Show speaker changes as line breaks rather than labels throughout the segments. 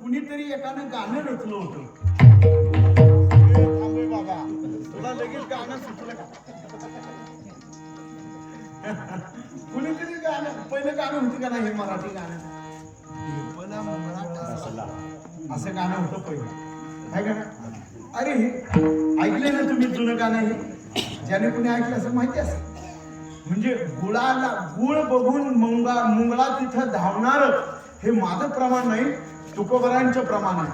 कुणीतरी एकानं गाणं रचलं होतं. थांबे बाबा, तुला लगेच गाणं सुचलं का? कुणीतरी गाणं, पहिलं गाणं होतं का नाही मराठी गाणं? असं गाणं होतं पहिलं, काय गाणं? अरे ऐकले ना तुम्ही जुनं गाणं? हे ज्याने कुणी ऐकलं असं माहिती असेल. म्हणजे गुळाला गुळ बघून मुंगळा तिथं धावणार, हे माझं प्रमाण नाही, तुकोबरांचं प्रमाण आहे.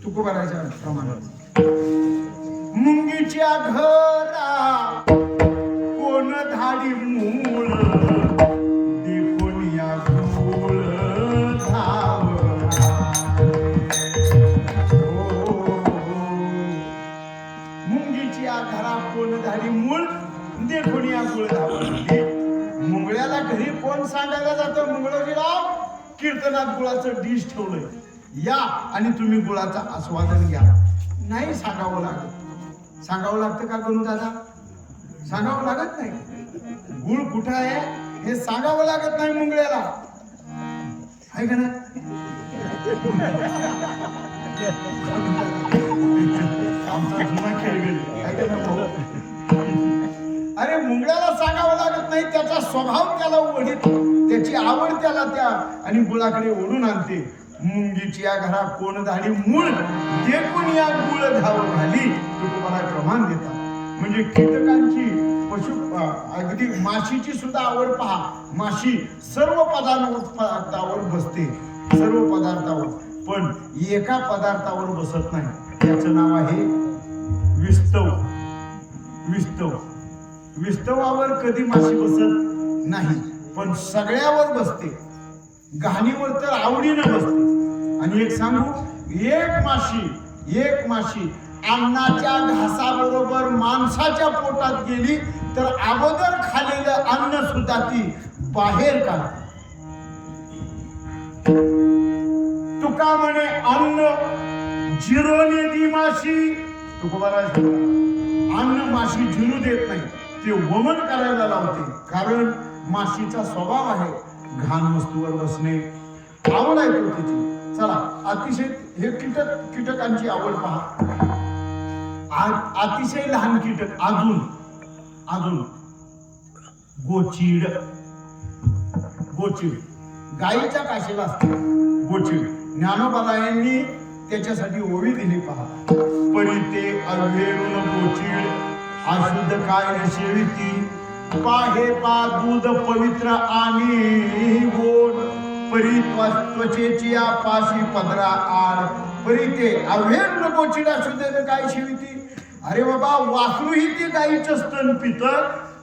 तुकोबरांच्या प्रमाण. मुंगीच्या घरा कोण धाडी मूळ, देखोन या गुळ धाव. मुंगीच्या घरा कोण धाडी मूळ, देखोन या गुळ धाव. मुंगळ्याला घरी कोण सांगायला जातं? मुंगळोजीराव कीर्तनात गुळाचं डिश ठेवलंय, या आणि तुम्ही गुळाचा आस्वादन घ्या. नाही सांगावं लागत. सांगावं लागतं का गणू दादा? सांगावं लागत नाही. गुळ कुठं आहे हे सांगावं लागत नाही मुंगळ्याला, आहे का नाही? आमचा जुना खेळ गेली, आहे का नाही? अरे मुंगळ्याला सांगावं लागत नाही, त्याचा स्वभाव त्याला ओढीत, त्याची आवड त्याला त्या आणि गुळाकडे ओढून आणते. मुंगीची या घरा कोण धाडी मूळ, देखून या गुळ धाव घाली. तुम्हाला प्रमाण देतात. म्हणजे कीटकांची, पशु, अगदी माशीची सुद्धा आवड पहा. माशी सर्व पदार्थावर बसते, सर्व पदार्थावर, पण एका पदार्थावर बसत नाही. त्याचं नाव आहे विस्तव. विस्तव, विस्तवावर कधी माशी बसत नाही, पण सगळ्यावर बसते. घाणीवर तर आवडीनं बसते. आणि एक सांगू, एक माशी अन्नाच्या घासाबरोबर माणसाच्या पोटात गेली तर अगोदर खालेलं अन्न सुद्धा ती बाहेर काढते. तुका म्हणे अन्न जिरोने दी माशी. तुकोबाराज अन्न माशी जिरू देत नाही, ते वमन करायला लावते. कारण माशीचा स्वभाव आहे घाण वस्तूवर बसणे, आवड आहे तो तिची. चला, अतिशय हे कीटकांची आवड पहा. अतिशय लहान कीटक अजून गोचीड. गायीच्या काशीला असते गोचीड. ज्ञानोबा यांनी त्याच्यासाठी ओवी दिली पहा. परी ते अवेरून गोचीड, अशुद्ध काय नशेविती, पाहे पा दूध पवित्र आणि गोड, परी त्वचेची पाशी पदरा आड, परी ते अवेर गोचीड अशुद्ध काय शेविती. अरे बाबा, वासरूही ते गाईचं स्तन पित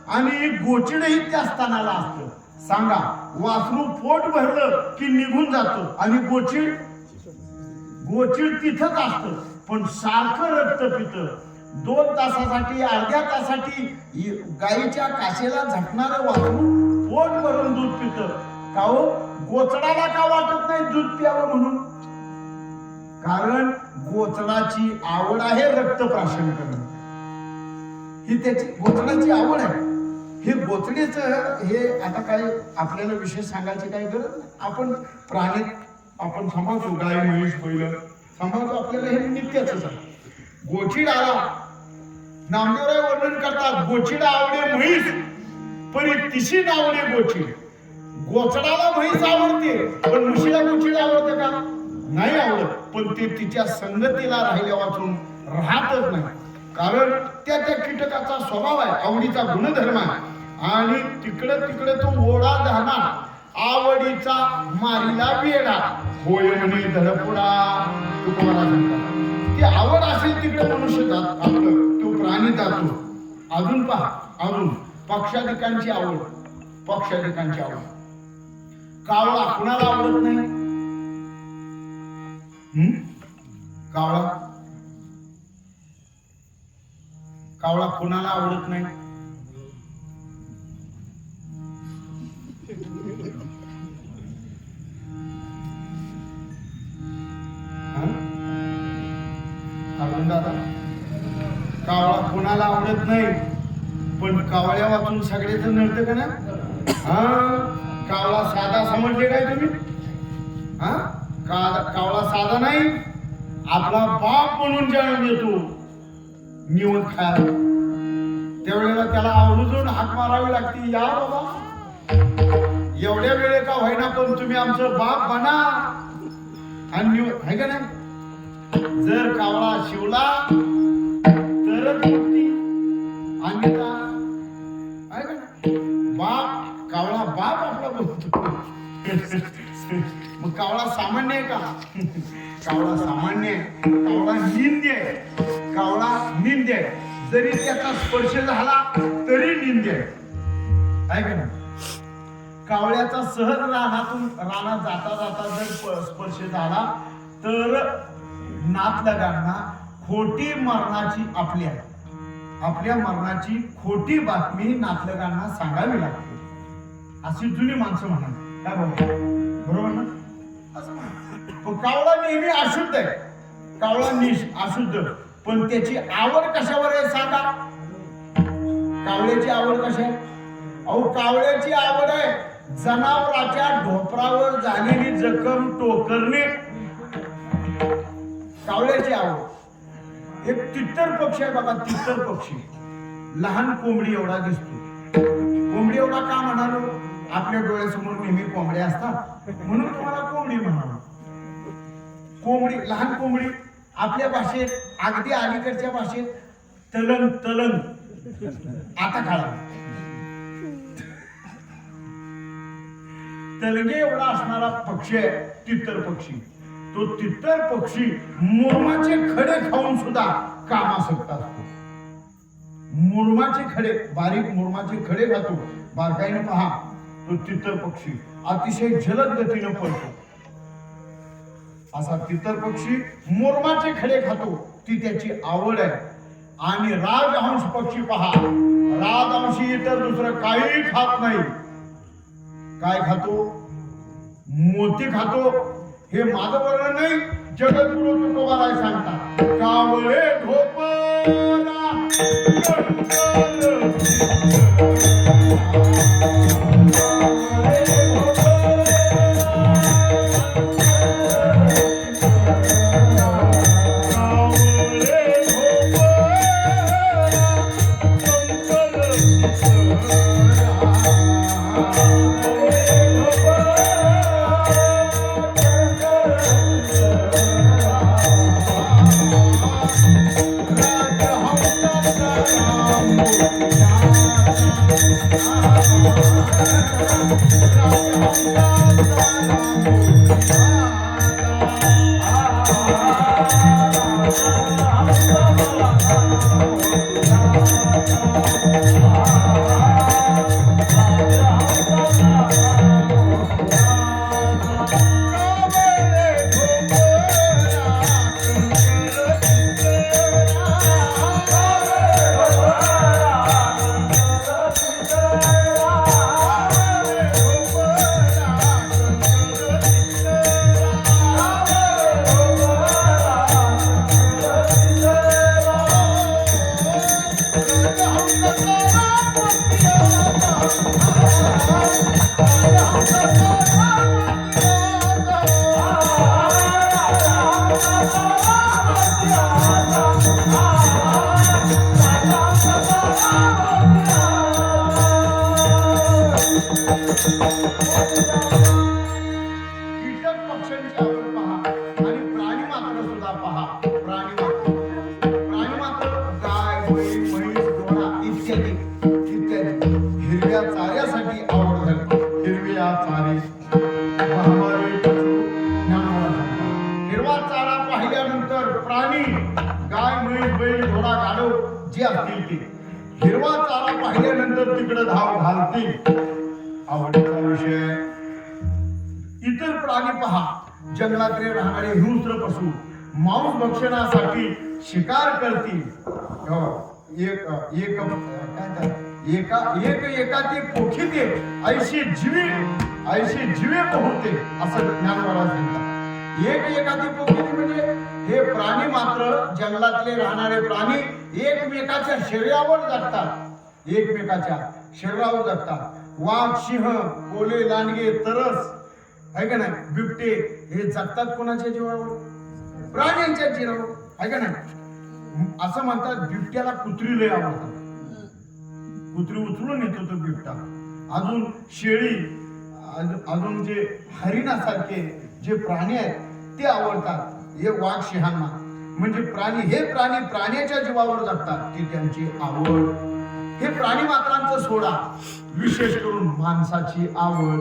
आणि गोचिडही त्या स्तनाला असतं. सांगा, वासरू पोट भरलं की निघून जातो आणि गोचिड तिथंच असतं, पण सारखं रक्त पितं. 2 तासासाठी, अर्ध्या तासाठी गाईच्या काशेला झटणारं वासरू पोट भरून दूध पितं. का हो? गोचडाला का वाटत नाही दूध प्यावं म्हणून? कारण गोचडाची आवड आहे रक्तप्राशन करणं, ही त्याची गोचडाची आवड आहे. हे गोचडीचं हे आता काय आपल्याला विशेष सांगायची काही गरज नाही. आपण प्राणी आपण सांभाळतो, गाय म्हैस बैल सांभाळतो, आपल्याला हे नित्यच आहे. गोचीड आला, नामदेवराय वर्णन करतात, गोचीड आवडे म्हैस परी तिशी नावडे गोचीड. गोचडाला म्हैस आवडते, पण म्हशीला गोचीड आवडते का? नाही आवडत. पण ते तिच्या संगतीला राहिल्या वाचून राहतच नाही. कारण त्या कीटकाचा स्वभाव आहे, आवडीचा गुणधर्म आहे. आणि तिकडे तो ओढा जाणार, आवडीचा मारीला वेडा, होय म्हणे धडपुडा. तुकोबारा सांगतात, ती आवड असेल तिकडे मनुष्य जात, आपलं तो प्राणी जातो. अजून पहा, अजून पक्षाधिकांची आवड. कावळा कुणाला आवडत नाही? कावळा कोणाला आवडत नाही? दादा, कावळा कोणाला आवडत नाही, पण कावळ्या वाचून सगळेच नडतं का ना? कावळा साधा समजले काय तुम्ही? हा कावळा साधा नाही, आपला बाप म्हणून जेवण देतो निवड खायला. त्यावेळेला त्याला आवर्जून हाक मारावी लागते, या बाबा एवढ्या वेळे का होईना पण तुम्ही आमचं बाप बना. आणि आहे का नाही, जर कावळा शिवला तरच मुक्ती, अन्यथा आहे का नाही. बाप कावळा बाप आपला बोलतो. मग कावळा सामान्य आहे का? कावळा सामान्य आहे, कावळा निंद्य आहे, कावळा निंद्य आहे. जरी त्याचा स्पर्श झाला तरी निंद्य आहे का नाही. कावळ्याचा सहज रानात जाता जाता जर स्पर्श झाला तर नातलगांना खोटी मरणाची आपल्या मरणाची खोटी बातमी नातलगांना सांगावी लागते, अशी जुनी माणसं म्हणाली. काय बरोबर ना? पण कावळा नेहमी अशुद्ध आहे, कावळा अशुद्ध, पण त्याची आवड कशावर आहे सांगा. कावळ्याची आवड कशी आहे? अहो कावळ्याची आवड आहे जनावराच्या ढोपरावर झालेली जखम टोकरणे, कावळ्याची आवड. एक तित्तर पक्षी आहे बघा, तित्तर पक्षी लहान कोंबडी एवढा दिसतो. कोंबडी एवढा का म्हणालो? आपल्या डोळ्यासमोर नेहमी कोंबड्या असतात म्हणून तुम्हाला कोंबडी म्हणालो. कोंबडी, लहान कोंबडी, आपल्या भाषेत अगदी अलीकडच्या भाषेत तलंग आता काळा तलगे एवढा असणारा पक्षी आहे तित्तर पक्षी. तो तित्तर पक्षी मुरमाचे खडे खाऊन सुद्धा कामासक्त असतो. मुरमाचे खडे, बारीक मुरमाचे खडे खातो. बारकाईने पहा, तो तित्तर पक्षी अतिशय जलद गतीने पळतो. असा तित्तर पक्षी मुरमाचे खडे खातो, ती त्याची आवड आहे. आणि राजहंस पक्षी पहा, राजहंशी इतर दुसरं काही खात नाही. काय खातो? मोती खातो. हे माझं वर्णन नाही, जगद्गुरु तुकोबाराय सांगतात, कावळे ढोपरा हिरवा चारा पाहिल्यानंतर तिकडे धाव घालतील. आवडीचा विषय. इतर प्राणी पहा, जंगलातले राहणारे हिंस्र पशु मांस भक्षणासाठी शिकार करतील. एकाची पोखीते ऐशी जीवे पोहते असं ज्ञानवरा सांगतात. एकाची पोखीते म्हणजे हे प्राणी मात्र, जंगलातले राहणारे प्राणी एकमेकाच्या शरीरावर जगतात, एकमेकाच्या शरीरावर जगतात. वाघ, सिंह, कोले, लांडगे, तरस आहे का नाही? बिबटे हे जगतात कोणाच्या जीवावर? प्राण्यांच्या जीवावर, आहे का नाही? असं म्हणतात बिबट्याला कुत्री लय आवडतात, कुत्री उचलून येतो तो बिबटा. अजून शेळी, अजून जे हरिणासारखे जे प्राणी आहेत ते आवडतात. हे वाघ सिंहांना, म्हणजे प्राणी, हे प्राणी प्राण्याच्या जीवावर जगतात, ती त्यांची आवड. हे प्राणी मात्रांचं सोडा, विशेष करून माणसाची आवड.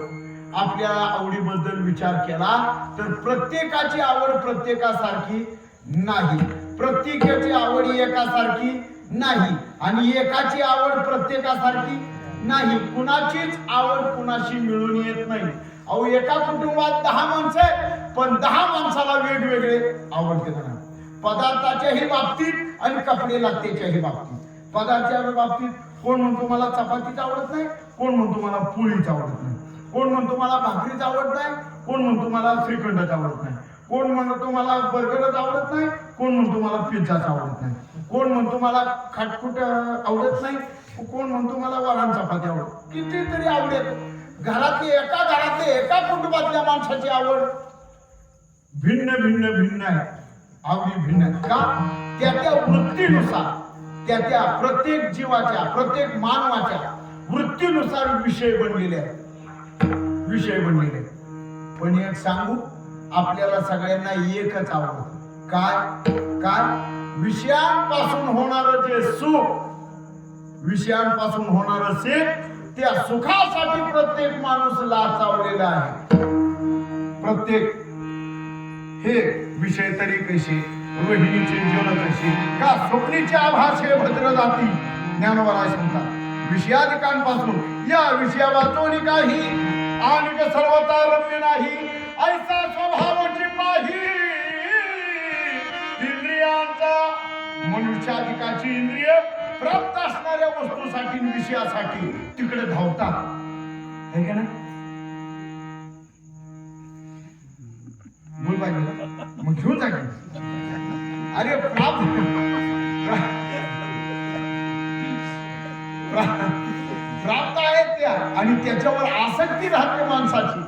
आपल्या आवडीबद्दल विचार केला तर प्रत्येकाची आवड प्रत्येकासारखी नाही, प्रत्येकाची आवड एकासारखी नाही, आणि एकाची आवड प्रत्येकासारखी नाही. कुणाचीच आवड कुणाशी मिळून येत नाही. अहो, एका कुटुंबात 10 माणसं आहेत, पण 10 माणसाला वेगवेगळे आवडते ना, पदार्थाच्याही बाबतीत आणि कपडे लागतेच्याही बाबतीत. पदार्थाच्या बाबतीत कोण म्हणतो मला चपातीच आवडत नाही, कोण म्हणतो मला पोळीच आवडत नाही, कोण म्हणतो मला भाकरीच आवडत नाही, कोण म्हणतो मला श्रीखंडच आवडत नाही, कोण म्हणतो मला बर्गरच आवडत नाही, कोण म्हणतो मला पिझ्झाच आवडत नाही, कोण म्हणतो मला खाटखुट आवडत नाही, कोण म्हणतो मला वरण चपाती आवडत. कितीतरी आवडेल. घरातले एका कुटुंबातल्या माणसाची आवड भिन्न भिन्न भिन्न आहे, आवडी भिन्न आहेत. का? त्या वृत्तीनुसार, त्या प्रत्येक जीवाच्या, प्रत्येक मानवाच्या वृत्तीनुसार विषय बनलेले आहेत, विषय बनलेले. पण एक सांगू, आपल्याला सगळ्यांना एकच आवडतं. काय? काय? विषयांपासून होणारं जे सुख, विषयांपासून होणारं सुख, त्या सुखासाठी प्रत्येक माणूस लाचावलेला आहे. प्रत्येक हे विषय तरी कसे, रोहिणीचे जल कसे, का स्वप्नीचे आभासे भद्र जाती. ज्ञानोबा सांगतात, विषयाधिकांपासून या विषया वाचवणी काही, आणि सर्वता रम्य नाही, ऐसा स्वभावाची पाही. इंद्रियांचा, मनुष्याधिकाची इंद्रिय प्राप्त असणाऱ्या वस्तूसाठी, विषयासाठी तिकडे धावतात, है का नाही? बोल पाहिजे मग घेऊन जा. अरे प्राप्त आहेत त्या, आणि त्याच्यावर आसक्ती राहते माणसाची,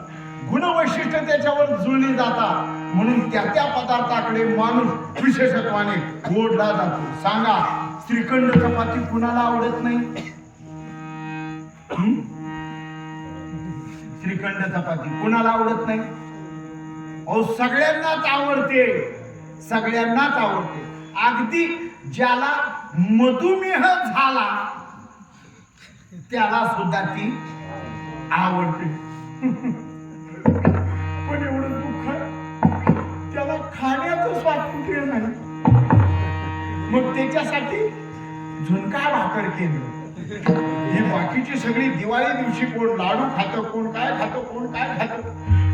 गुणवैशिष्ट्य त्याच्यावर जुळली जातात. म्हणून त्या पदार्थाकडे माणूस विशेषत्वाने ओढला जातो. सांगा, श्रीखंड चपाती कुणाला आवडत नाही? श्रीखंड चपाती कुणाला आवडत नाही? अहो, सगळ्यांनाच आवडते, सगळ्यांनाच आवडते. अगदी ज्याला मधुमेह झाला त्याला सुद्धा ती आवडते. पण एवढं दुःख, त्याला खाण्याचं स्वातंत्र्य नाही. मग त्याच्यासाठी झुणका भाकर केलं. ही बाकीची सगळी दिवाळी दिवशी कोण लाडू खातं, कोण काय खातं, कोण काय खातं,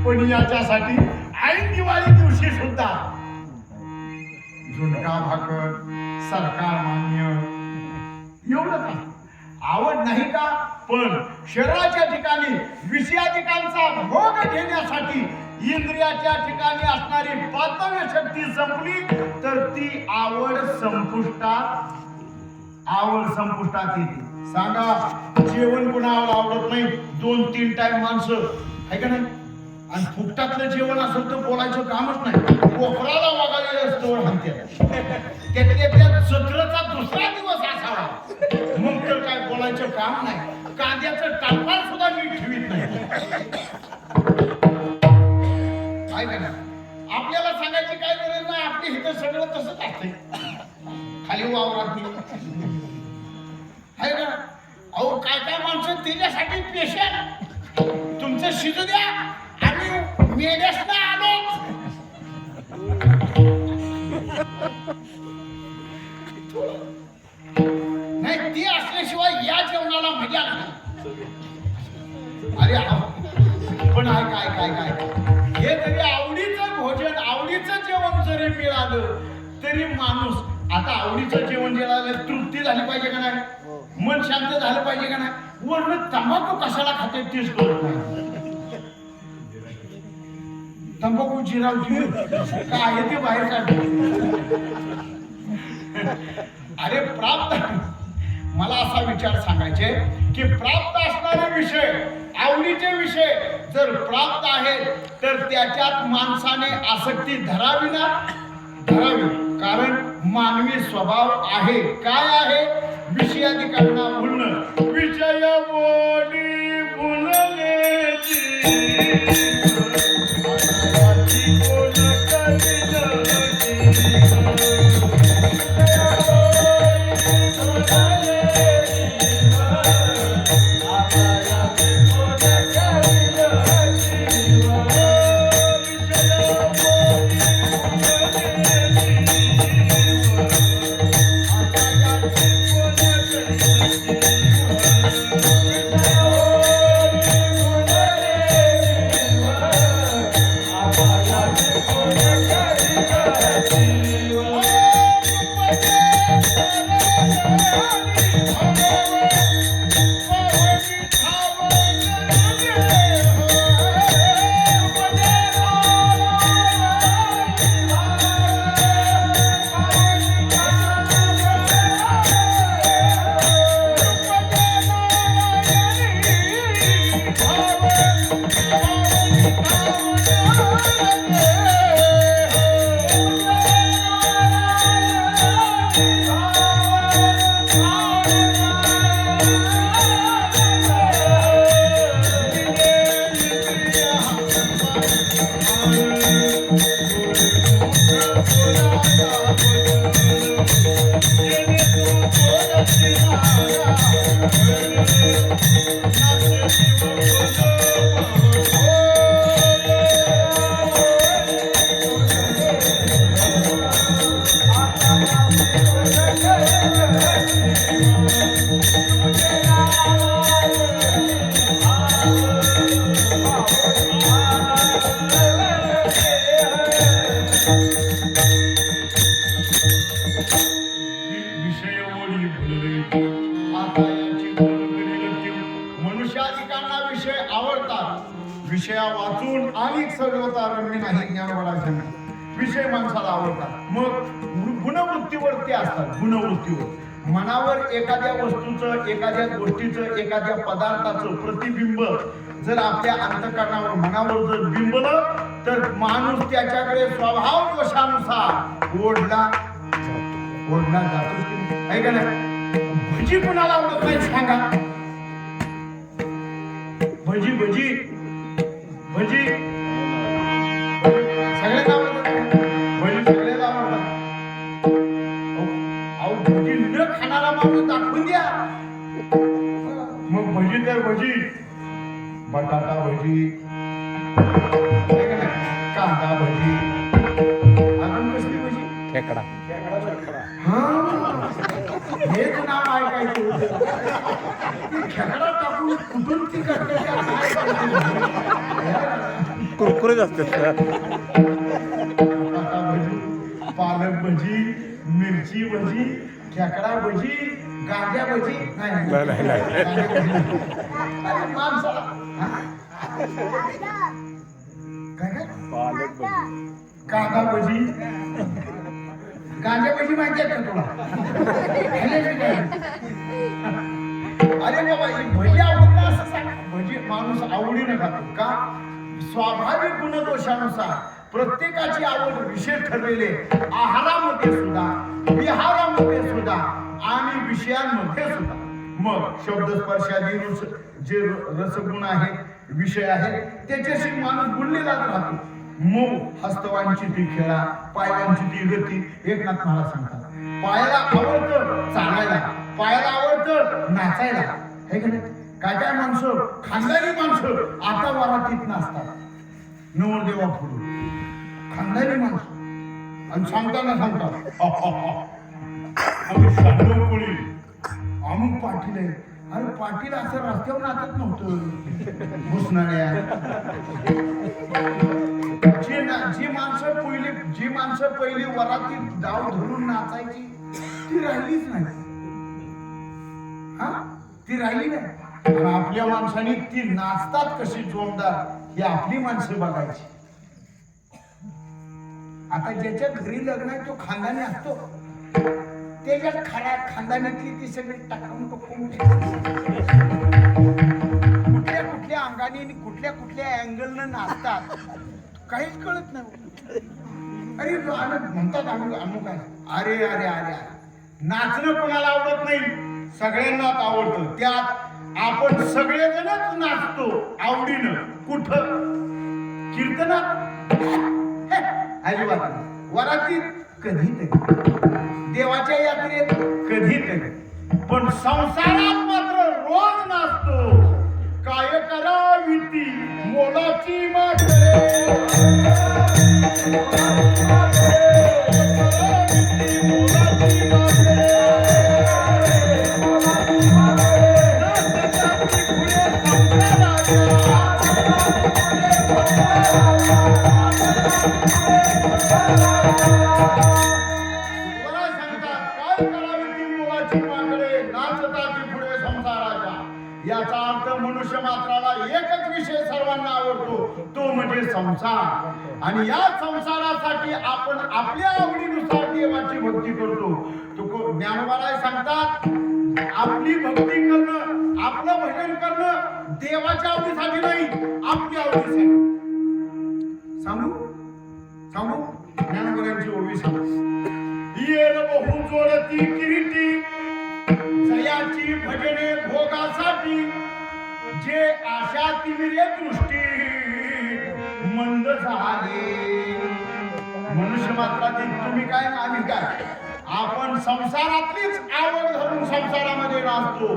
पण याच्यासाठी ऐन दिवाळी दिवशी सुद्धा झुणका भाकर, सरकार मान्य, एवढंच. आवड नाही का? पण शरीराच्या ठिकाणी विषयाधिकांचा भोग घेण्यासाठी इंद्रियाच्या ठिकाणी असणारी पातव्य शक्ती संपली तर ती आवड संपुष्टात येते. सांगा, जेवण कुणाला आवडत नाही? 2-3 टाइम माणसं, आहे का नाही? आणि फुकटातलं जेवण असेल तर बोलायचं कामच नाही. कोपराला वागायला असतो म्हणते, त्यातल्या सत्राचा दुसरा दिवस असावा, मग तर काय बोलायचं काम नाही. कांद्याचं टाळपाळ सुद्धा नीट ठेवीत नाही. काय का नाही? आपल्याला सांगायची काय गरज नाही, आपली हिथं सगळं तसंच असते. खाली वावरात आहे का? अहो, काय काय माणसं त्याच्यासाठी पेशंट, तुमचं शिजू द्या, आम्ही मेल्यासनं आलो. नाही, ती असल्याशिवाय या जेवणाला मजा नाही. अरे पण काय हे तरी आवडीचं भोजन, आवडीचं जेवण जरी मिळालं तरी माणूस, आता आवडीचं जेवण मिळालं, तृप्ती झाली पाहिजे का नाही? मन शांत झालं पाहिजे का नाही? वरून तंबाखू कशाला खाते तेच कळत नाही. तंबाखू जिरावची काय आहे ते बाहेर काढते. अरे प्राप्त, मला असा विचार सांगायचे की प्राप्त असणारे विषय आवडीचे विषय जर प्राप्त आहेत तर त्याच्यात माणसाने आसक्ती धरावी ना धरावी. कारण मानवी स्वभाव आहे काय आहे विषयाधिकांना भुलणं. विषय बोली भुलण्याची मनुष्याधिकांना विषय आवडतात. विषया वाचून अनेक सर्वता रम्य नाही ज्ञानवडाचे विषय माणसाला आवडतात. मग गुणवृत्तीवरती असतात. गुणवृत्तीवर मनावर एखाद्या वस्तूचं एखाद्या गोष्टीचं एखाद्या पदार्थाचं प्रतिबिंब जर आपल्या अंतःकरणावर मनावर जर बिंबलं तर माणूस त्याच्याकडे स्वभाव दोषानुसार ओढला जातो आहे का नाही. भजी कुणाला आवडत नाही सांगा. भजी भजी भजी सगळ्यांना आवडतात. भजी सगळ्याला आवडतात. अहो भजी न खाणारा माणूस दाखवून द्या. मग भजी तर भजी बटाटा भजी कांदा भजी अजून कसली भजी खेकडा हेच नाव ऐकायचं होतं. खेकडा टाकून कुठून ती
कुरकुरीत असते.
भजी पालक भजी मिरची भजी खेकडा भजी गांजा भजी नाही माणसाला काय
पालक भजी
कांदा भजी गांजा भजी माहिती आहे का तुला. अरे बाबा ही भजी आवडत असं सांग. भजी माणूस आवडीने खातो का स्वाभाविक गुणदोषानुसार प्रत्येकाची आवड विषय ठरलेले आहारामध्ये सुद्धा विहारामध्ये सुद्धा आणि विषयांमध्ये सुद्धा. मग शब्दस्पर्शादी जे रसगुण आहेत विषय आहेत त्याच्याशी माणूस गुंडलेलाच राहतो. मग हस्तवांची ती खेळा पायांची ती गती. एकनाथ महाराज सांगतात पायाला आवडतं चालायला पायाला आवडतं नाचायला हे की नाही. काय काय माणसं खानदानी माणसं आता वरातीत नाचतात नवरदेवा पुढे. खानदानी माणसं आणि सांगताना सांगतात अमुक पाटील आहे. अरे पाटील असं रस्त्यावर नाचत नव्हतं भुसनाड्या. जी माणसं पहिली वरातीत डाव धरून नाचायची ती राहिलीच नाही. हा ती राहिली नाही. आणि आपल्या माणसाने ती नाचतात कशी जोमदार ही आपली माणसं बघायची. आता ज्याच्या घरी लग्न आहे तो खानदानी असतो. त्याच्या खानदानीतली ती सगळी टाकून कुठल्या कुठल्या अंगा रागाने आणि कुठल्या कुठल्या अँगलनं नाचतात काहीच कळत नाही. अरे म्हणतात अमुक आहे. अरे अरे अरे अरे नाचणं कोणाला आवडत नाही, सगळ्यांनाच आवडतं. त्यात आपण सगळेजणच नाचतो आवडीनं. कुठं? कीर्तनात अजिबात नाही. वरातीत कधीतरी, देवाच्या यात्रेत कधीतरी, पण संसारात मात्र रोज नाचतो. काय करावी ती मोलाची मागणे, याचा अर्थ मनुष्य मात्राला एकच विषय सर्वांना आवडतो, तो म्हणजे संसार. आणि या संसारासाठी आपण आपल्या आवडीनुसार देवाची भक्ती करतो. तो ज्ञानोबाराय सांगतात, आपली भक्ती करणं, आपलं भजन करणं देवाच्या आवडीसाठी नाही, आपल्या आवडीसाठी. सांगू सांगू ज्ञानोबारांची ओवी सांगू. येर बहु जोडती किरीटी, जयाची भजने भोगासाठी, जे आशा तिमिरे दृष्टी मंद झाले. मनुष्य मात्रातील तुम्ही काय ना आम्ही काय, आपण संसारातलीच आवड धरून संसारामध्ये राहतो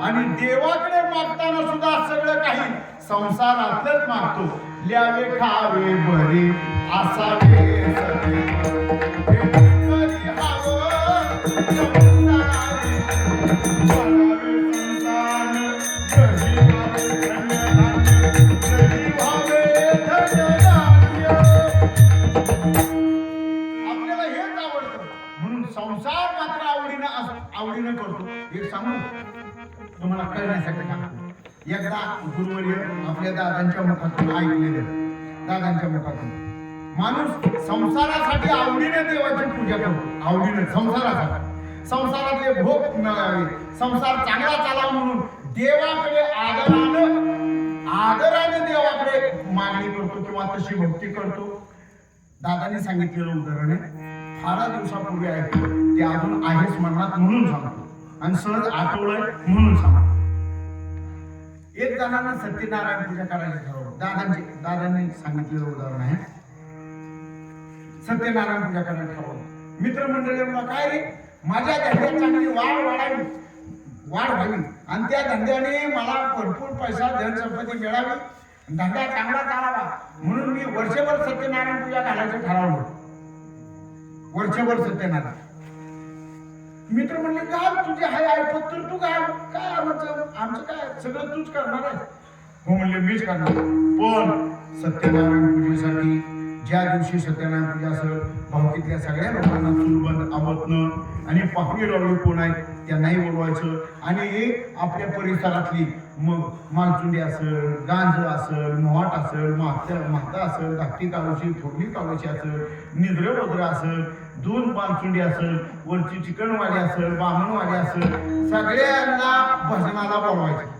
आणि देवाकडे मागताना सुद्धा सगळं काही संसारातलंच मागतो. ल्यावे खावे बरे असावे सगळे, संसार मात्र आवडीनं करतो. हे सांगू तुम्हाला कळण्यासाठी सांगतो. एकदा गुरुवर्य आपल्या दादांच्या मुखातून ऐकलेलं, दादांच्या मुखातून, माणूस संसारासाठी आवडीने देवाची पूजा करतो. आवडीने संसारासाठी, संसारातले भोग मिळावे, संसार चांगला चालावा म्हणून देवाकडे आदराने देवाकडे मागणी करतो किंवा तशी भक्ती करतो. दादांनी सांगितलेलं उदाहरण आहे, फार दिवसापूर्वी ऐकलं, ते अजून आहेच म्हणणार म्हणून सांगतो आणि सहज आठवलंय म्हणून सांगतो. एक जणांना सत्यनारायण पूजा करायला ठरवलं. दादांनी सांगितलेलं उदाहरण आहे. सत्यनारायण पूजा करायला ठरवलं. मित्रमंडळी म्हणला, काय रे, माझ्या धंद्यात चांगली वाढ व्हावी आणि त्या धंद्याने मला भरपूर पैसा धन संपत्ती मिळावी, धंदा चांगला चालावा म्हणून मी वर्षभर सत्यनारायण पूजा घालायचं ठरवलं. वर्षभर सत्यनारायण. मित्र म्हणले, घाल तुझे हाय ऐपत तर तू घाल, काय आमचं काय सगळं तूच करणार आहे. हो म्हणले, मीच करणार. पण सत्यनारायण पूजेसाठी ज्या दिवशी सत्यनारायण पूजा असेल, भावकीतल्या सगळ्या लोकांना चुलबंद आवतनं आणि पाहुणे रावळे कोण आहेत त्यांनाही बोलवायचं. आणि आपल्या परिसरातली मग मालचुंडी असेल, गांज असेल, मोहाट असेल, म्हाता असेल, धाकटी कालोशी, थोरली कालोशी असेल, निद्र वद्र असेल, दोन मालचुंडी असेल, वरची चिकनवाली असेल, बामणवाली असेल, सगळ्यांना भजनाला बोलवायचं.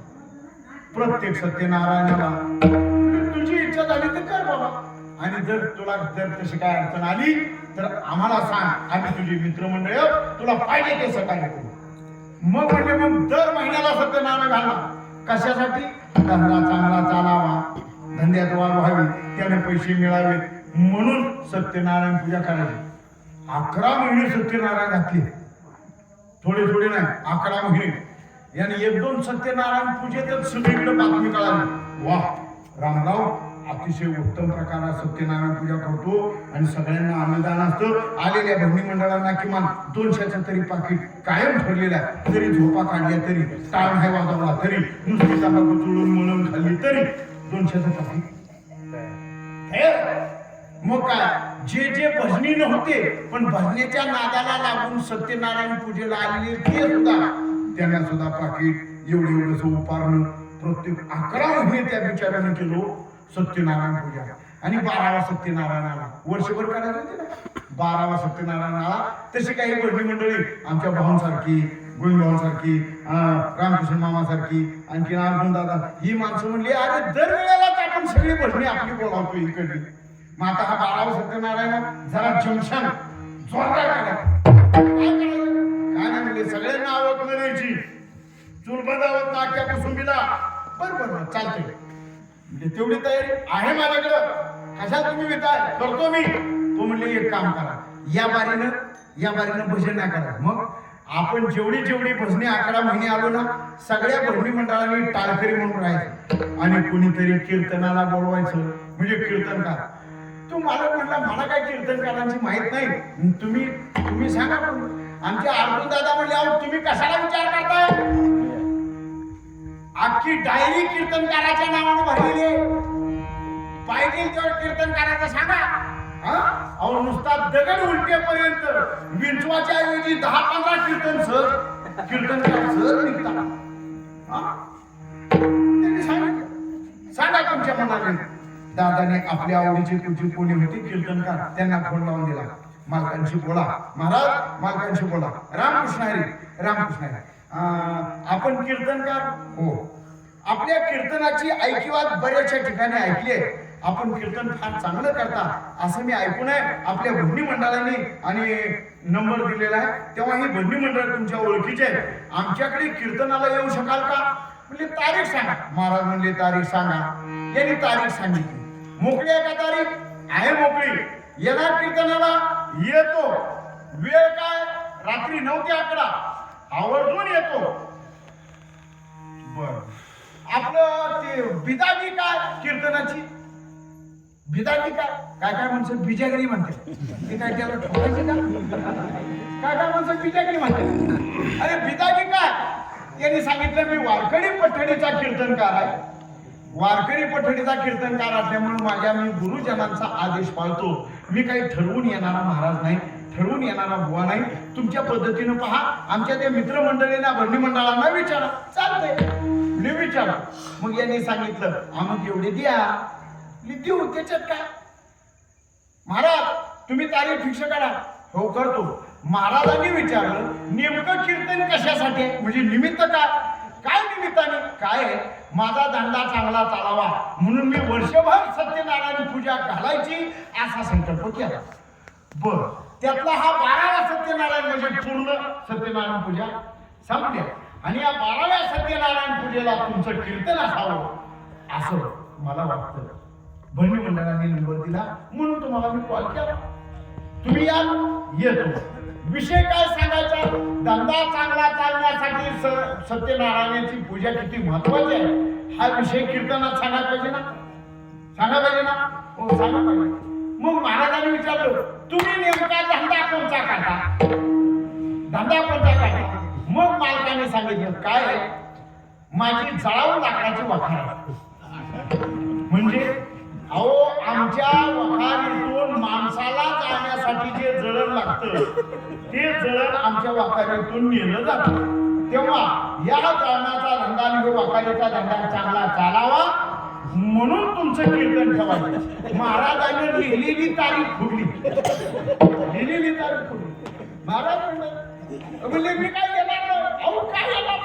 प्रत्येक सत्यनारायणाला तुझी इच्छा झाली तर कर बाबा, आणि जर तुला तशी काय अडचण आली तर आम्हाला सांग, आम्ही तुझी मित्रमंडळ तुला पाहिजे ते सहकार्य करू. मग म्हणजे मग दर महिन्याला सत्यनारायण घालणार. कशासाठी? धंदा चांगला चालावा, धंद्यात वाढ व्हावी, त्याने पैसे मिळावेत म्हणून सत्यनारायण पूजा करायची. 11 महिने सत्यनारायण घातले, थोडे थोडे नाही, 11 महिने. याने 1-2 सत्यनारायण पूजेतच सगळीकडे बातमी कळाली, वा रामराव अतिशय उत्तम प्रकारात सत्यनारायण पूजा करतो आणि सगळ्यांना अनुदान असतं. आलेल्या भजनी मंडळांना किमान 200चं तरी पाकिट कायम ठरलेलं आहे. जरी झोपा काढल्या तरी, टाळ नाही वाजवला तरी, नुसती तंबाखू चोळून मळून खाल्ली तरी 200चं पाकिट. मग काय, जे भजनी नव्हते पण भजनेच्या नादाला लागून सत्यनारायण पूजेला आलेले ते सुद्धा, त्यांना सुद्धा पाकिट एवढं उपारणं. प्रत्येक 11 महिने त्या बिचाराने केलो सत्यनारायण पूजा. आणि 12वा सत्यनारायणाला वर्षभर करायचं होते ना, 12वा सत्यनारायणाला तशी काही भजनी मंडळी आमच्या भावांसारखी, गोविंद भावांसारखी, रामकृष्ण मामासारखी, आणखी अर्जुन दादा, ही माणसं म्हणली अरे दरवेळेलाच आपण सगळी भजनी आपली बोलावतो इकडली. मग आता हा 12वा सत्यनारायण जरा जंक्शन जोरदार काढा. काय नाही म्हणले सगळ्यांना आवक मिळायची, चूल बंदावत ना अख्ख्या कुसुंबीला. बरोबर चालतंय म्हणजे तेवढी तयारी आहे माझ्याकडं. कशाला तुम्ही विचार करतो मी. तो म्हणले एक काम करा, या बारीनं भजन नाही करा. मग आपण जेवढी भजने 11 महिने आलो ना, सगळ्या भजनी मंडळांनी टाळकरी म्हणून राहायचं आणि कुणीतरी कीर्तनाला बोलवायचं, म्हणजे कीर्तनकार. तू मला म्हटला मला काय कीर्तनकारांची माहित नाही, तुम्ही सांगा. आमचे अर्जुन दादा म्हणले अहो तुम्ही कशाला विचार करताय, अख्खी डायरी कीर्तनकाराच्या नावाने भरलेली आहे, पाहिजे तेवढं कीर्तनकाराचं सांगा. अहो नुसता दगड उलटेपर्यंत विंचवाच्या ऐवजी 10-15 कीर्तन कीर्तनकार सहज निघतात. त्यांनी सांगितलं सांगा तुमच्या मनाने. दादाने आपल्या आवडीची तुझी कोणी होती कीर्तनकार, त्यांना फोन लावून दिला. मालकांशी बोला महाराज, मालकांशी बोला. रामकृष्ण हरी. आपण कीर्तनकार हो. आपल्या कीर्तनाची ऐकिवात बऱ्याचशा ठिकाणी ऐकली आहे. आपण कीर्तन फार चांगलं करता असं मी ऐकून आहे आपल्या भजनी मंडळाने आणि नंबर दिलेला आहे. तेव्हा ही भजनी मंडळ तुमच्या ओळखीचे आहे, आमच्याकडे कीर्तनाला येऊ शकाल का. म्हणजे तारीख सांगा. महाराज म्हणले तारीख सांगा. यांनी तारीख सांगितली. मोकळी आहे का तारीख? आहे मोकळी. येणार कीर्तनाला येतो. वेळ काय? रात्री 9 ते 11. आवर्जून येतो. बर आपलं ते बिदागी काय कीर्तनाची बिदागी काय म्हणतात बिजागिरी म्हणते. ते काय त्याला ठोकायचे काय म्हणतात बिजागिरी म्हणते. अरे बिदागी काय? यांनी सांगितलं मी वारकरी पठडीचा कीर्तनकार आहे. वारकरी पठडीचा कीर्तनकार असल्यामुळे मी गुरुजनांचा आदेश पाळतो. मी काही ठरवून येणारा महाराज नाही, ठरवून येणारा बुवा नाही. तुमच्या पद्धतीनं पहा. आमच्या त्या मित्रमंडळींना भरणी मंडळांना विचारा. चालतंय विचारा. मग यांनी सांगितलं आम्ही एवढे द्या. देऊ त्याच्यात काय. महाराज तुम्ही तारीख फिक्स करा. हो करतो. महाराजांनी विचारलं नेमकं कीर्तन कशासाठी आहे, म्हणजे निमित्त काय निमित्ताने काय आहे. माझा धंदा चांगला चालावा म्हणून मी वर्षभर सत्यनारायण पूजा घालायची असा संकल्प केला. बर त्यातला हा 12वा सत्यनारायण म्हणजे पूर्ण सत्यनारायण पूजा संपल्या आणि या 12व्या सत्यनारायण पूजेला तुमचं कीर्तन असावं असं मला वाटतं. भजनी मंडळाने नंबर दिला म्हणून तुम्हाला मी कॉल केला. तुम्ही या येतो. विषय काय सांगायचा. धंदा चांगला चालण्यासाठी सत्यनारायणाची पूजा किती महत्वाची आहे हा विषय कीर्तनात सांगायला पाहिजे ना. हो सांगा पाहिजे. मग महाराजांनी विचारलं तुम्ही नेमका धंदा कोणता करता. मग मालकाने सांगितलं काय माझी जळाऊ लाकडाची वखार. म्हणजे अहो आमच्या वखारीतून माणसाला जाण्यासाठी जे जळण लागतं ते जळण आमच्या वखारीतून नेलं जातं. तेव्हा या जळणाचा धंदा आणि वखारीचा धंदा चांगला चालावा म्हणून तुमचं कीर्तन ठेवायचं. महाराजांनी लिहिलेली तारीख फुटली. महाराज म्हणले मी काय येणार. अहो काय येणार.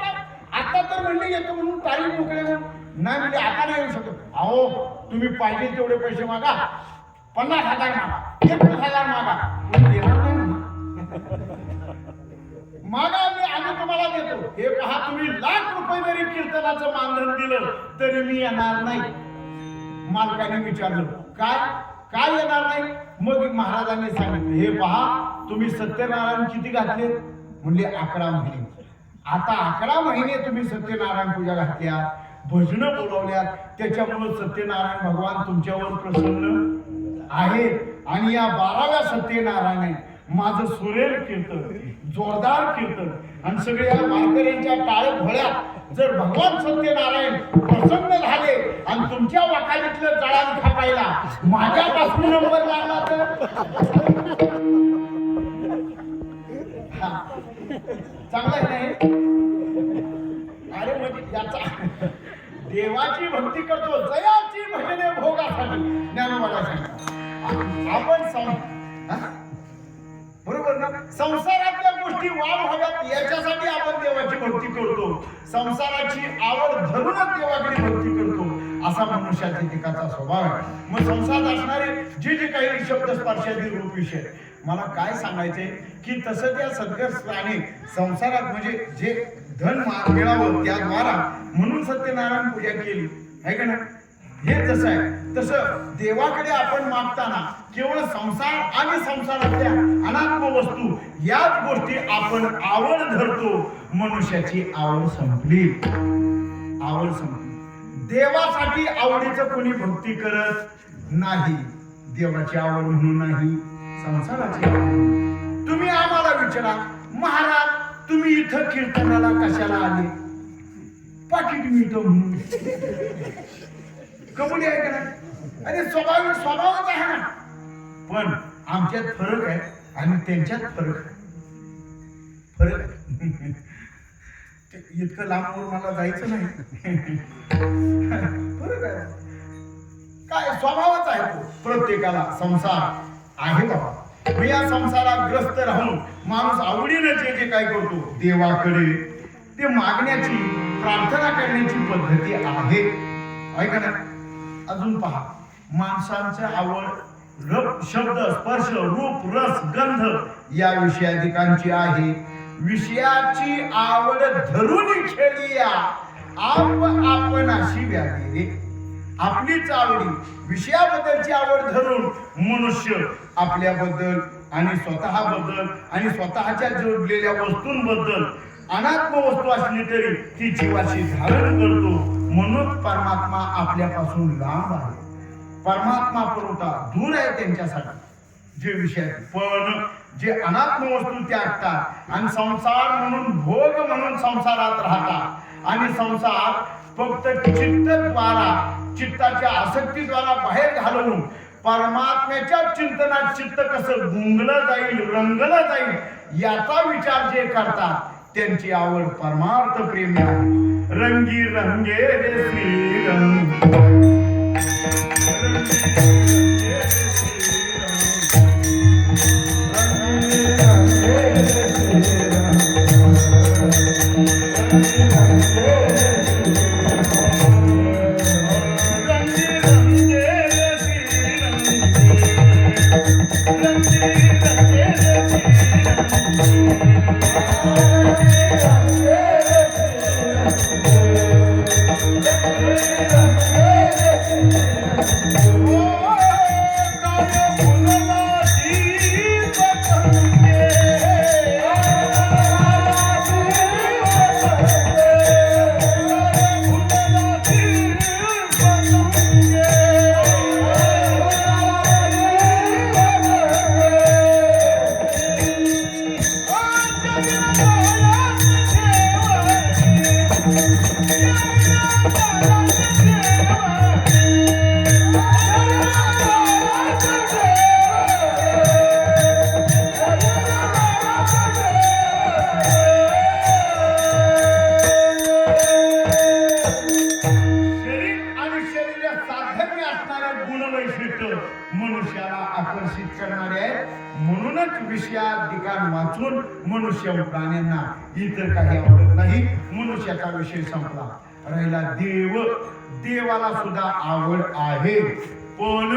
आता तर म्हणले येतो म्हणून तारीख मोकळे नाही म्हणजे आता नाही येऊ शकत. अहो तुम्ही पाहिजे तेवढे पैसे मागा. 50,000 मागा, 21,000 मागा. देणार नाही मागा. आम्ही तुम्हाला देतो. हे पहा तुम्ही ₹1,00,000 जरी कीर्तनाचं मानधन दिलं तरी मी येणार नाही. मालकाने विचारलं काय येणार नाही. मग महाराजांनी सांगितलं हे पहा तुम्ही सत्यनारायण किती घातले. म्हणले 11 महिने. आता 11 महिने तुम्ही सत्यनारायण पूजा घातल्या, भजनं बोलवल्यात, त्याच्यामुळे सत्यनारायण भगवान तुमच्यावर प्रसन्न आहेत. आणि या 12व्या सत्यनारायण माझं सुरेल कीर्तन, जोरदार कीर्तन आणि सगळ्या वारकऱ्यांच्या टाळ भोळ्यात जर भगवान सत्यनारायण प्रसन्न झाले आणि तुमच्या वाखालीतलं जळान खापायला माझ्यापासून नंबर लागला तर चांगला नाही. अरे म्हणजे याचा देवाची भक्ती करतो जयाची भजने भोगासाठी ज्ञानोबाला सांगतात. आपण बरोबर ना संसारातल्या गोष्टी गोष्टी वाढ व्हाव्यात याच्यासाठी आपण देवाची भक्ती करतो. संसाराची आवड धरूनच देवाकडे भक्ती करतो असा मनुष्याच्या एकाचा स्वभाव आहे. मग संसारात असणारे जे जे काही शब्द स्पर्शादी रूप विषय मला काय सांगायचे की तसं त्या सद्गस्ताने संसारात म्हणजे जे धन मिळावं त्याद्वारा म्हणून सत्यनारायण पूजा केली आहे का नाही. हे जसं आहे तसं देवाकडे आपण मागताना केवळ संसार आणि संसारातल्या अनात्म वस्तू याच गोष्टी आपण आवड धरतो. मनुष्याची आवड संपली. देवासाठी आवडीचं कोणी भक्ती करत नाही. देवाची आवड म्हणून नाही, संसाराची आवड म्हणून. तुम्ही आम्हाला विचारा महाराज तुम्ही इथं कीर्तनाला कशाला आले? पाकिट मिळतो म्हणून. कबुली आहे का नाही? अरे स्वभावच आहे ना. पण आमच्यात फरक आहे आणि त्यांच्यात फरक आहे. इतकं लांबवर मला जायचं नाही. फरक आहे काय स्वभावच आहे तो. प्रत्येकाला संसार आहे बाबा. मी या संसारात ग्रस्त राहून माणूस आवडीने जे जे काय करतो देवाकडे ते मागण्याची प्रार्थना करण्याची पद्धती आहे. ऐका ना अजून पहा माणसांचं आवड शब्द स्पर्श रूप रस गंध या विषयाधिकांची आहे. विषयाची आवड धरून खेळी आपणाशी व्याधी रे. आपलीच आवडी विषयाबद्दलची आवड धरून मनुष्य आपल्याबद्दल आणि स्वतःबद्दल आणि स्वतःच्या जोडलेल्या वस्तूंबद्दल अनात्म वस्तू असली तरी ती जीवाशी धारण करतो. म्हणून परमात्मा आपल्यापासून लांब आहे. परमात्मा पुरवठा दूर आहे त्यांच्यासाठी जे विषय. पण जे अनात्म वस्तू त्यागतात आणि संसार म्हणून भोग म्हणून संसारात राहतात आणि संसार फक्त चित्ताच्या आसक्तीद्वारा बाहेर घालवून परमात्म्याच्या चिंतनात चित्त कसं गुंगलं जाईल रंगलं जाईल याचा विचार जे करतात त्यांची आवड परमार्थ प्रेमी आहे. रंगी रंगे रे श्रीरंग मनुष्य प्राण्यांना इतर काही आवडत नाही. मनुष्याचा विषय संपला. राहिला देवाला सुद्धा आवड आहे. पण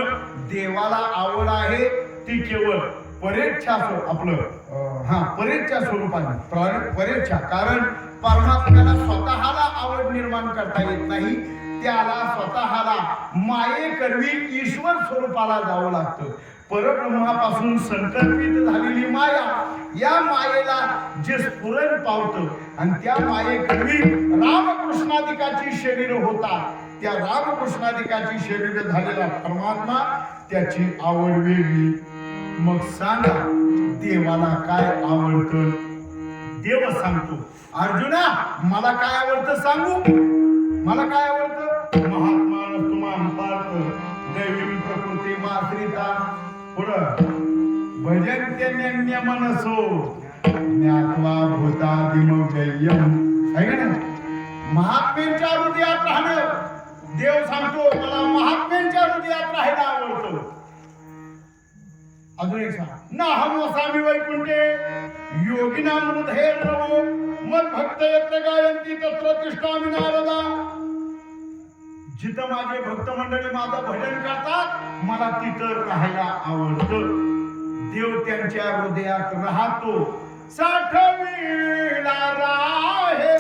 देवाला आवड आहे ती केवळ परेच्छा परेच्छा स्वरूपाने परेच्छा. कारण परमात्म्याला स्वतःला आवड निर्माण करता येत नाही. त्याला स्वतःला मायेकरवी ईश्वर स्वरूपाला जावं लागतं. परब्रह्मापासून संकल्पित झालेली माया या मायेला जे स्फुरण पावतं आणि त्या मायेकरवी रामकृष्णादिकाची शरीर होता. त्या रामकृष्णादिकाची शरीर झालेला परमात्मा त्याची आवड वेगळी. मग सांगा देवाला काय आवडतं? देव सांगतो अर्जुना मला काय आवडतं सांगू. मला काय आवडतं? महात्मा तुमान पार्थ दैवी प्रकृती माश्रिता पुढं भजन्त्यन्य मनसो ज्ञात्वा भूतादिमव्ययम्. आहे का नाही? महात्म्यांच्या हृदयात राहणं देव सांगतो मला महात्म्यांच्या हृदयात राहायला आवडतं. अजून एक सांग ना हम वसामी वैकुंठे योगिना मृधे रवो मद भक्त यत्र गायंती तत्र तिष्ठामि नारदा. जिथं माझे भक्त मंडळी माझं भजन करतात मला तिथं राहायला आवडतं. देव त्यांच्या हृदयात राहतो. साठविला राहे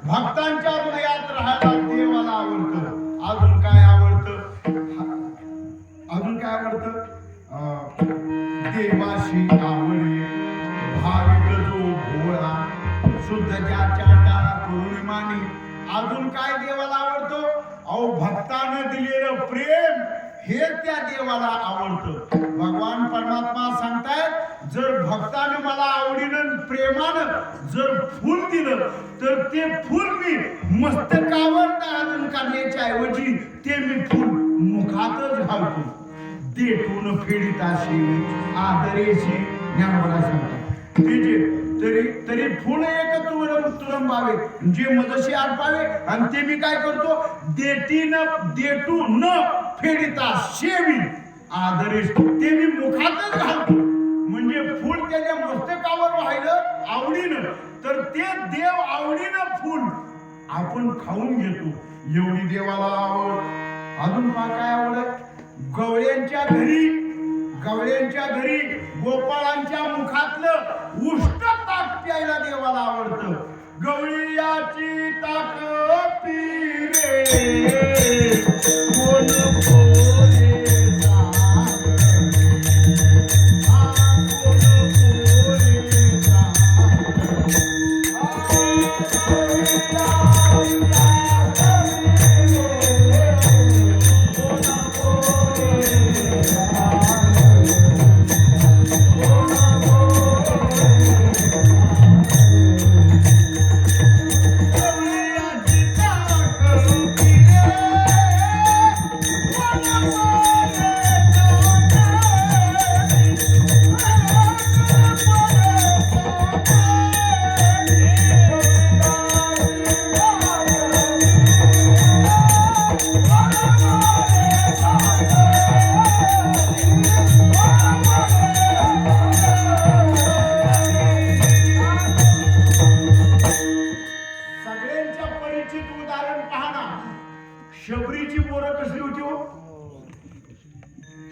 भक्तांच्या हृदयात राहायला देवाला आवडतं. अजून काय आवडतं? अजून काय आवडतं? देवाशी आवडे भाविक जो भोळा शुद्ध चांडाळा करुणिमानी. अजून काय देवाला आवडतं? अहो भक्तानं दिलेलं प्रेम हे त्या देवाला आवडतं. भगवान परमात्मा सांगतायत जर भक्तानं मला आवडीनं प्रेमानं जर फूल दिलं तर ते फूल मी मस्तकावर धारण करण्याच्या ऐवजी ते मी फूल मुखातच घालतो. देठून फेडिताशी आदरेशी ज्ञानोबा सांगतात. तरी फुल एक तुरंबावे जे मजशी अर्पावे आणि ते मी काय करतो देटू न फेडिता शेवी आदरेश ते मी मुखातच घालतो. म्हणजे फूल त्याच्या मस्तकावर वाहिलं आवडीनं तर ते देव आवडीनं फूल आपण खाऊन घेतो. एवढी देवाला आवड. अजून काय आवडत? गवळ्यांच्या घरी गोपाळांच्या मुखातलं उष्ट ताक प्यायला देवाला आवडतं. गवळीयाची ताक पी रे कोण पोरे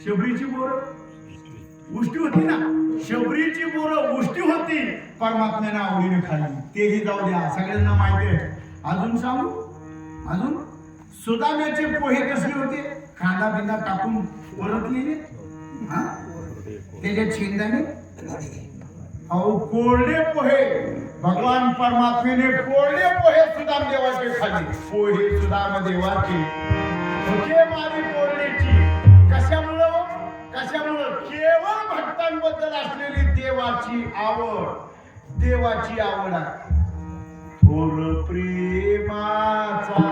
शबरीची बोरं उष्टी होती ना, शबरीची बोरं उष्टी होती, परमात्म्याने आवडीने खाल्ली. तेही जाऊ द्या, सगळ्यांना माहिती आहे. अजून सांगू, अजून सुदाम्याचे पोहे कसले होते, कांदा बिंदा टाकून परतलेले, त्याच्या शेंगदाणे, अहो कोरडे पोहे. भगवान परमात्म्याने कोरडे पोहे सुदाम देवाचे खाल्ले. पोहे सुदाम देवाचे होते मारी कोरडेची. कशामुळं, कशामुळं? केवळ भक्तांबद्दल असलेली देवाची आवड, देवाची आवड आहे. थोर प्रेमाचा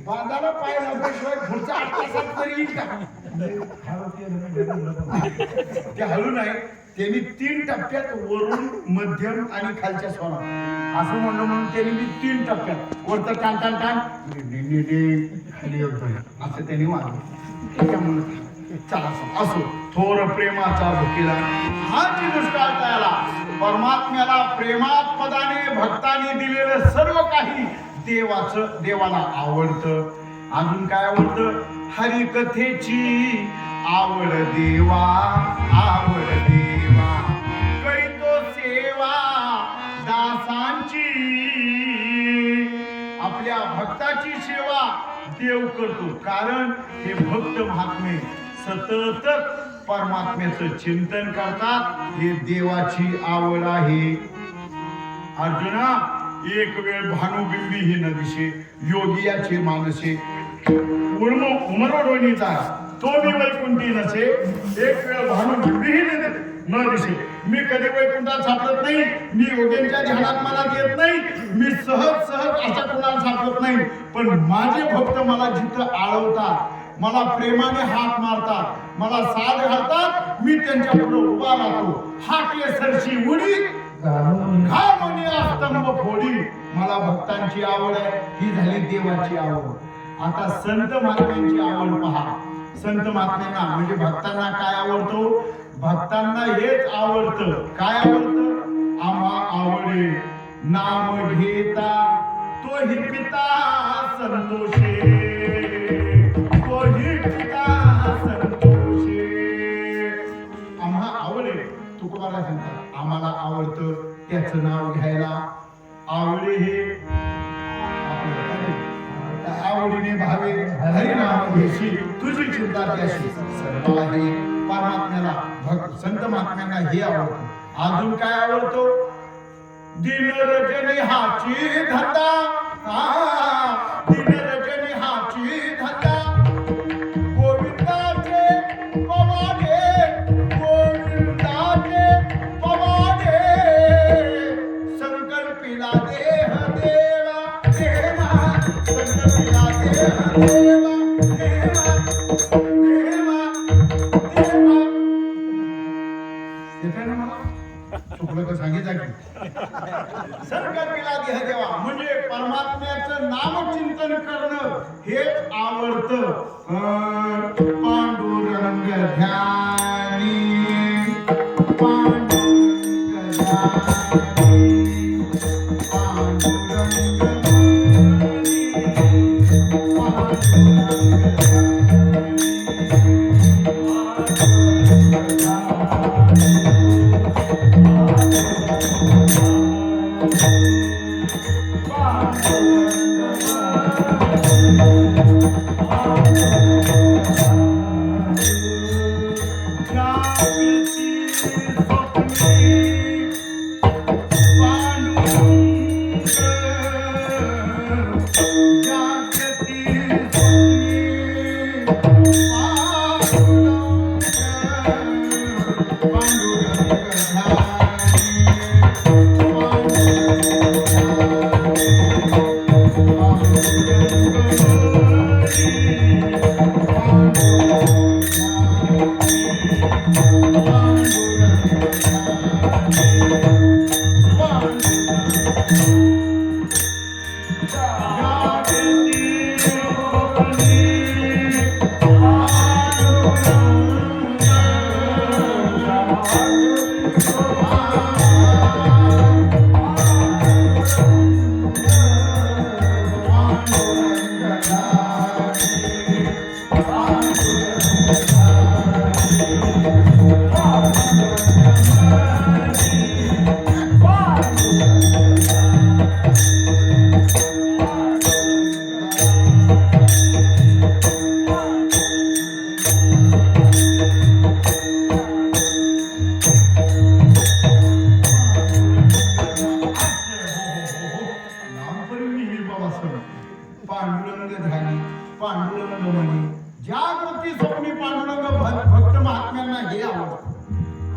बांधाला पाय लावल्याशिवाय पुढचा 8 तासात तरी येईल का? ते हळू नाही, त्यांनी 3 टप्प्यात वरून, मध्यम आणि खालच्या स्वरात असं म्हणलं, म्हणून त्यांनी 3 टप्प्यात वरतं टान टान टान खाली येतोय असं त्यांनी वागलं. त्याच्यामुळे चला असो, थोर प्रेमाचा भुकीला हा जी दुष्काळ तयाला. परमात्म्याला प्रेमात पदाने भक्तांनी दिलेलं सर्व काही देवाला आवडतं. अजून काय आवडतं? हरिकथेची आवड देवा, आवड देवा, करीतो सेवा दासांची. आपल्या भक्ताची सेवा देव करतो, कारण हे भक्त महात्मे सतत परमात्म्याचं चिंतन करतात. हे देवाची आवड आहे. अर्जुना, एक वेळ भानुबिंबी ही न दिसे, योगियाचे मानसे उमरवणीचा तो मी वैकुंठी नसे. एक वेळ भानुबिंबी ही न दिसे. मी कधी वैकुंठात सापडत नाही, मी योग्यांच्या ध्यानात मला येत नाही, मी सहज सहज अशा कोणाला सापडत नाही. पण माझे भक्त मला जिथं आळवतात, मला प्रेमाने हात मारतात, मला साथ घालतात, मी त्यांच्या पुढे उभा राहतो. हाकले सरशी उडी घालून स्तंभ फोडी. मला भक्तांची आवड आहे, ही झाली देवाची आवड. आता संत महात्म्यांची आवड पहा. संत महात्म्यांना म्हणजे भक्तांना काय आवडतो? भक्तांना हेच आवडतं. काय आवडतं? आम्हा आवडे नाम घेता तोही पिता संतोषे, तोही पिता संतोषे. आम्हा आवडे, तुकोबाला सांगतात, आम्हाला आवडतं त्याचं नाव घ्यायला. आवडे हे आवडीने भावे हरिनाम घेशी, तुझी चिंता त्याशी. सर्व आहे परमात्म्याला, संत महात्म्यांना हे आवडतं. अजून काय आवडतो? दिन रजनी हाची धंदा, दिन रजनी हाची धंदा, गोविंदाचे पवाडे, गोविंदाचे पवाडे, संकल्पिला देह देवा देवा, संकल्पिला देह देवा देवा देवा देवा. येते ना मला? चुकलं तर सांगितलं की संकल्पिला देह देवा म्हणजे परमात्म्याचं नामचिंतन करणं हेच आवडतं. पांडुरंग ध्यानी, पांडुरंग ध्यानी, पांडुरंग ध्यानी, पांडुरंग ध्यानी.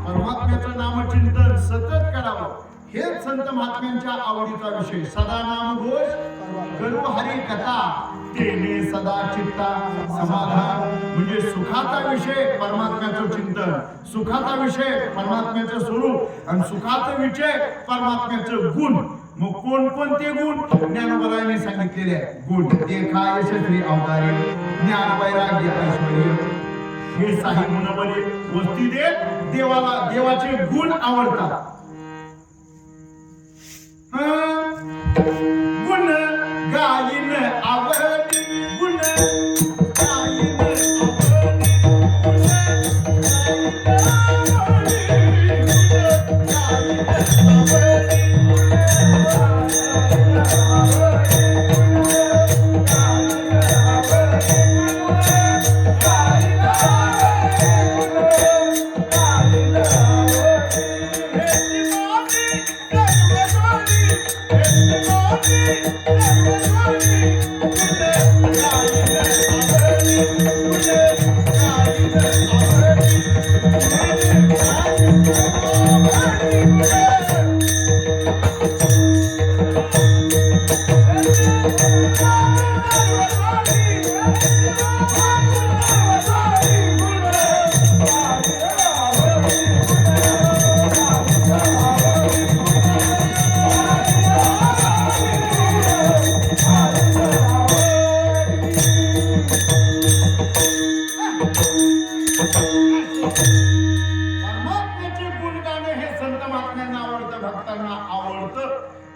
परमात्म्याचं नामचिंतन सतत करावं हेच संत महात्म्यांच्या आवडीचा विषय. सदा नाम घोष करू हरी कथा तेने सदा चित्ता समाधान. म्हणजे सुखाचा विषय परमात्म्याचं चिंतन, सुखाचा विषय परमात्म्याचं स्वरूप आणि सुखाचा विषय परमात्म्याचं गुण. मग कोणकोणते गुण ज्ञानोबरायांनी सांगितलेले गुण. एका यशस्वी अवतारे ज्ञान वैराग्य ऐश्वर्य हे साही गुण बरे वस्ती देत देवाला देवाचे गुण आवडतात. गुण गायीन आवडली गुण गायीन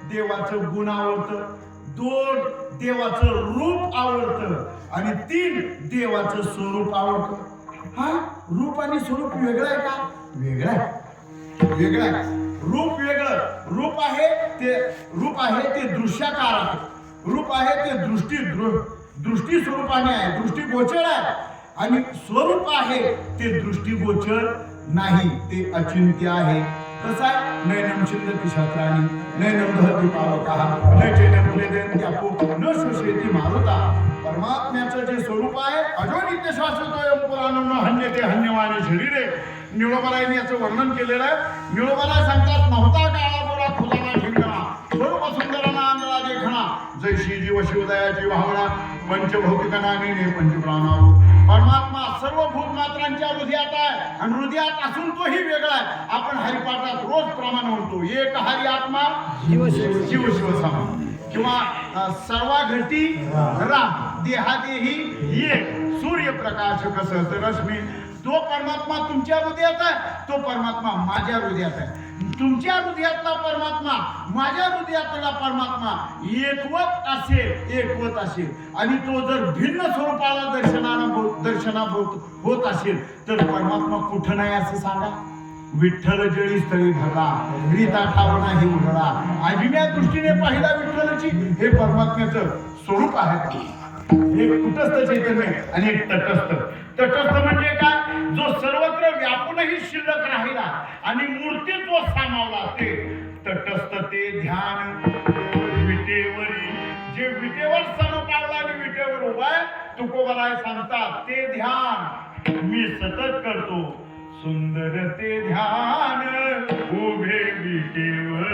देवाचं गुण आवडतं. 2 देवाचं रूप आवडतं आणि 3 देवाचं स्वरूप आवडतं. हा रूप आणि स्वरूप वेगळं आहे का? वेगळं आहे, वेगळं आहे. रूप वेगळं. रूप आहे ते दृश्याकार आहे. रूप आहे ते दृष्टी स्वरूपाने आहे, दृष्टीगोचर आहे. आणि स्वरूप आहे ते दृष्टीगोचर नाही, ते अचिंत्य आहे. कसं आहे? नैनम छिंदति शस्त्राणि नैनम दहति पावकः न चैनम क्लेदयन्ति अपो न शोषयति मारुता. परमात्म्याचं जे स्वरूप आहे अजोनित्य शाश्वत पुराणं हन्यते हन्यवाने शरीरे. निळोबारायांनी याचं वर्णन केलेलं आहे. निळोबाराय सांगतात नव्हता काळा गोरा खुदाला ठिंगणा स्वरूप सुंदर नाम देखणा जैशी जीव शिवदयाची भावना पंचभौतिकनाने पंचप्राणाव. परमात्मा सर्व भूतमात्रांच्या हृदयात आहे आणि हृदयात असून तोही वेगळा आहे. आपण हरिपाठात रोज प्रमाण म्हणतो एक हरी आत्मा शिव शिव सम किंवा सर्वा घटी राम देहादेही एक सूर्यप्रकाश कसं रश्मी. तो परमात्मा तुमच्या हृदयात आहे, तो परमात्मा माझ्या हृदयात आहे. तुमच्या हृदयातला परमात्मा माझ्या हृदयातला परमात्मा एकवत असेल आणि तो जर भिन्न स्वरूपाला दर्शनाभूत होत असेल तर परमात्मा कुठं नाही असं सांगा. विठ्ठल जळी स्थळी धरला रीता ठावना ही उघडा. आजम्या दृष्टीने पाहिला विठ्ठलची हे परमात्म्याचं स्वरूप आहे. एक कुटस्थ चैतन्य आणि एक तटस्थ. तटस्थ म्हणजे काय? जो सर्वत्र व्यापूनही शिल्लक राहिला आणि मूर्तित्व सामावला ते तटस्थ. ते ध्यान विटेवरी जे विटेवर समपावला आणि विटेवर उभा आहे तुकोबाराय सांगतात ते ध्यान मी सतत करतो. सुंदर ते ध्यान उभे विटेवर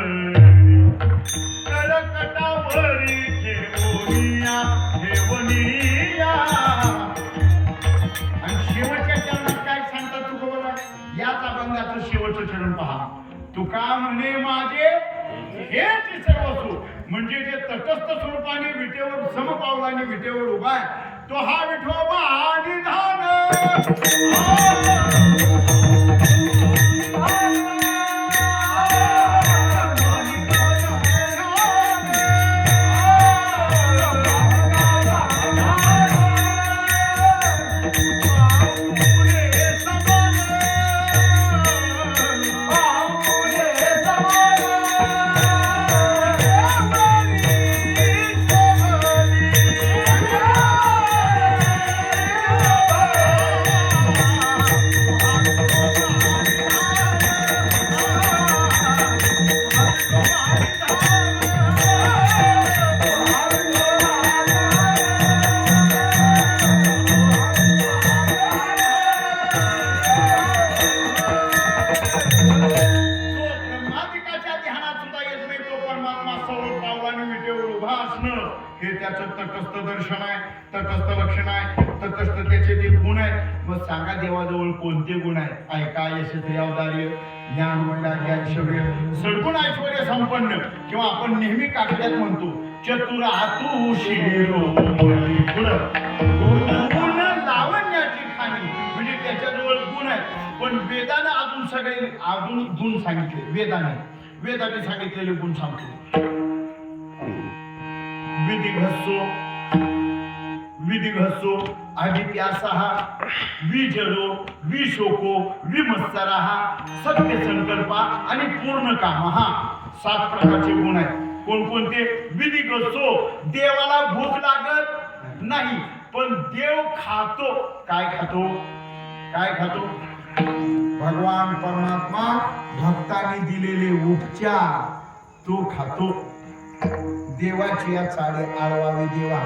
कटावरी ठेवनिया ठेवनिया. आणि शेवटच्या चरणात काय सांगतात तुकोबा? याच अभंगाचं शेवटचं चरण पहा. तुका म्हणे माझे हेच सर्वस्व. म्हणजे जे तटस्थ स्वरूपाने विटेवर समपावलाने विटेवर उभा आहे तो हा विठोबा निधान. तटस्थ दर्शन आहे, तटस्थ लक्षण आहे, तटस्थ त्याचे ते गुण आहेत. मग सांगा देवाजवळ कोणते गुण आहेत? ऐका, यशस्वी औदार्य, ज्ञान, वैराग्य, ऐश्वर्य, सद्गुण ऐश्वर्य संपन्न, किंवा आपण नेहमी कागदात म्हणतो चतुरातु शिरोमणी गुण लावण्याची खाणी, म्हणजे त्याच्याजवळ गुण आहेत. पण वेदाने अजून गुण सांगितले. वेदाने सांगितलेले गुण सांगतो. विधिघसो अभिप्यासः विजरो विशोको विमत्सरः सत्यसंकल्पा आणि पूर्ण कामः. 7 प्रकारचे गुण आहेत. कोणकोणते? विधिघसो, देवाला भूक लागत नाही, पण देव खातो. काय खातो? भगवान परमात्मा भक्तांनी दिलेले उपचार तो खातो. देवाची या चाळे आळवावी देवा,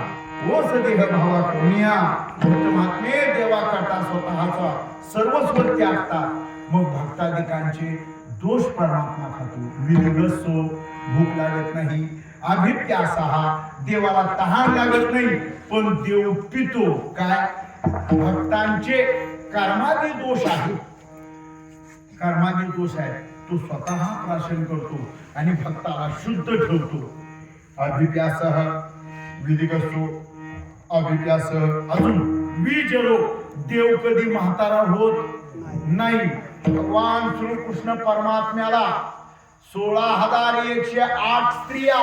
ओस देह भावा करुणिया. भक्तमात्मे देवा करता स्वतःचा सर्वस्व त्यागता, मग भक्ताधिकांचे दोष परमात्मा खातो. विधिग्रस्तो, भूक लागत नाही. अभिप्यासहा, देवाला तहान लागत नाही, पण देव पितो. काय? भक्तांचे कर्मादी दोष आहेत. तो स्वतः प्राशन करतो आणि भक्ताला शुद्ध ठेवतो. अभिप्यासः, विधिग्रस्तो, अभिप्यासः. अजून विजरो, देव कधी म्हातारा होत नाही. भगवान श्रीकृष्ण परमात्म्याला 16,108 स्त्रिया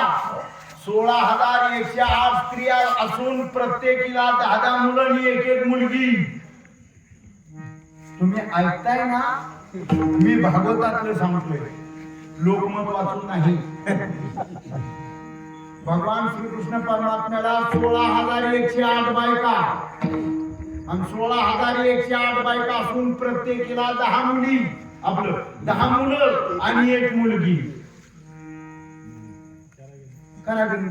16,108 स्त्रिया असून प्रत्येकीला 10 मुलं आणि 1 मुलगी. तुम्ही ऐकताय ना? मी भागवतातलं सांगतोय, लोकमत वाचून नाही. भगवान श्रीकृष्ण परमात्म्याला 16,108 बायका आणि 16,108 बायका असून प्रत्येकीला 10 मुली, 10 मुलं आणि 1 मुलगी. करा पण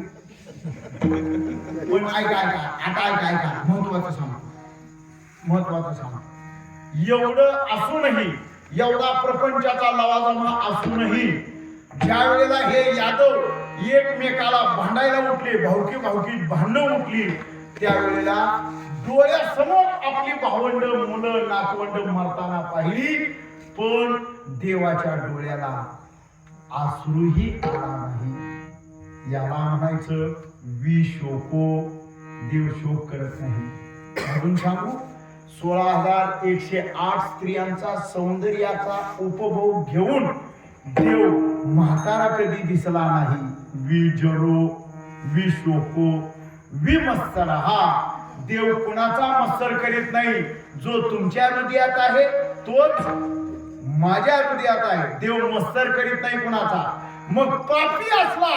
ऐका, महत्वाचं सांग. एवढं असूनही, एवढा प्रपंचाचा लवाजमा असूनही, ज्या वेळेला हे यादव एकमेकाला भांडायला उठले, भावकीत भांडणं उठली, त्यावेळेला डोळ्यासमोर आपली भावंड, मुलं, नातवंड मरताना पाहिली, पण देवाच्या डोळ्याला अश्रूही आला नाही. याला म्हणायचं विशोको. देव शोक करत नाही. अजून सांगू, 16,108 स्त्रियांचा सौंदर्याचा उपभोग घेऊन देव म्हातारा कधी दिसला नाही. विजरो विशोको विमत्सरः. देव कुणाचा मत्सर करीत नाही. जो तुमच्या हृदयात आहे तोच माझ्या हृदयात आहे. देव मत्सर करीत नाही कुणाचा. मग पापी असला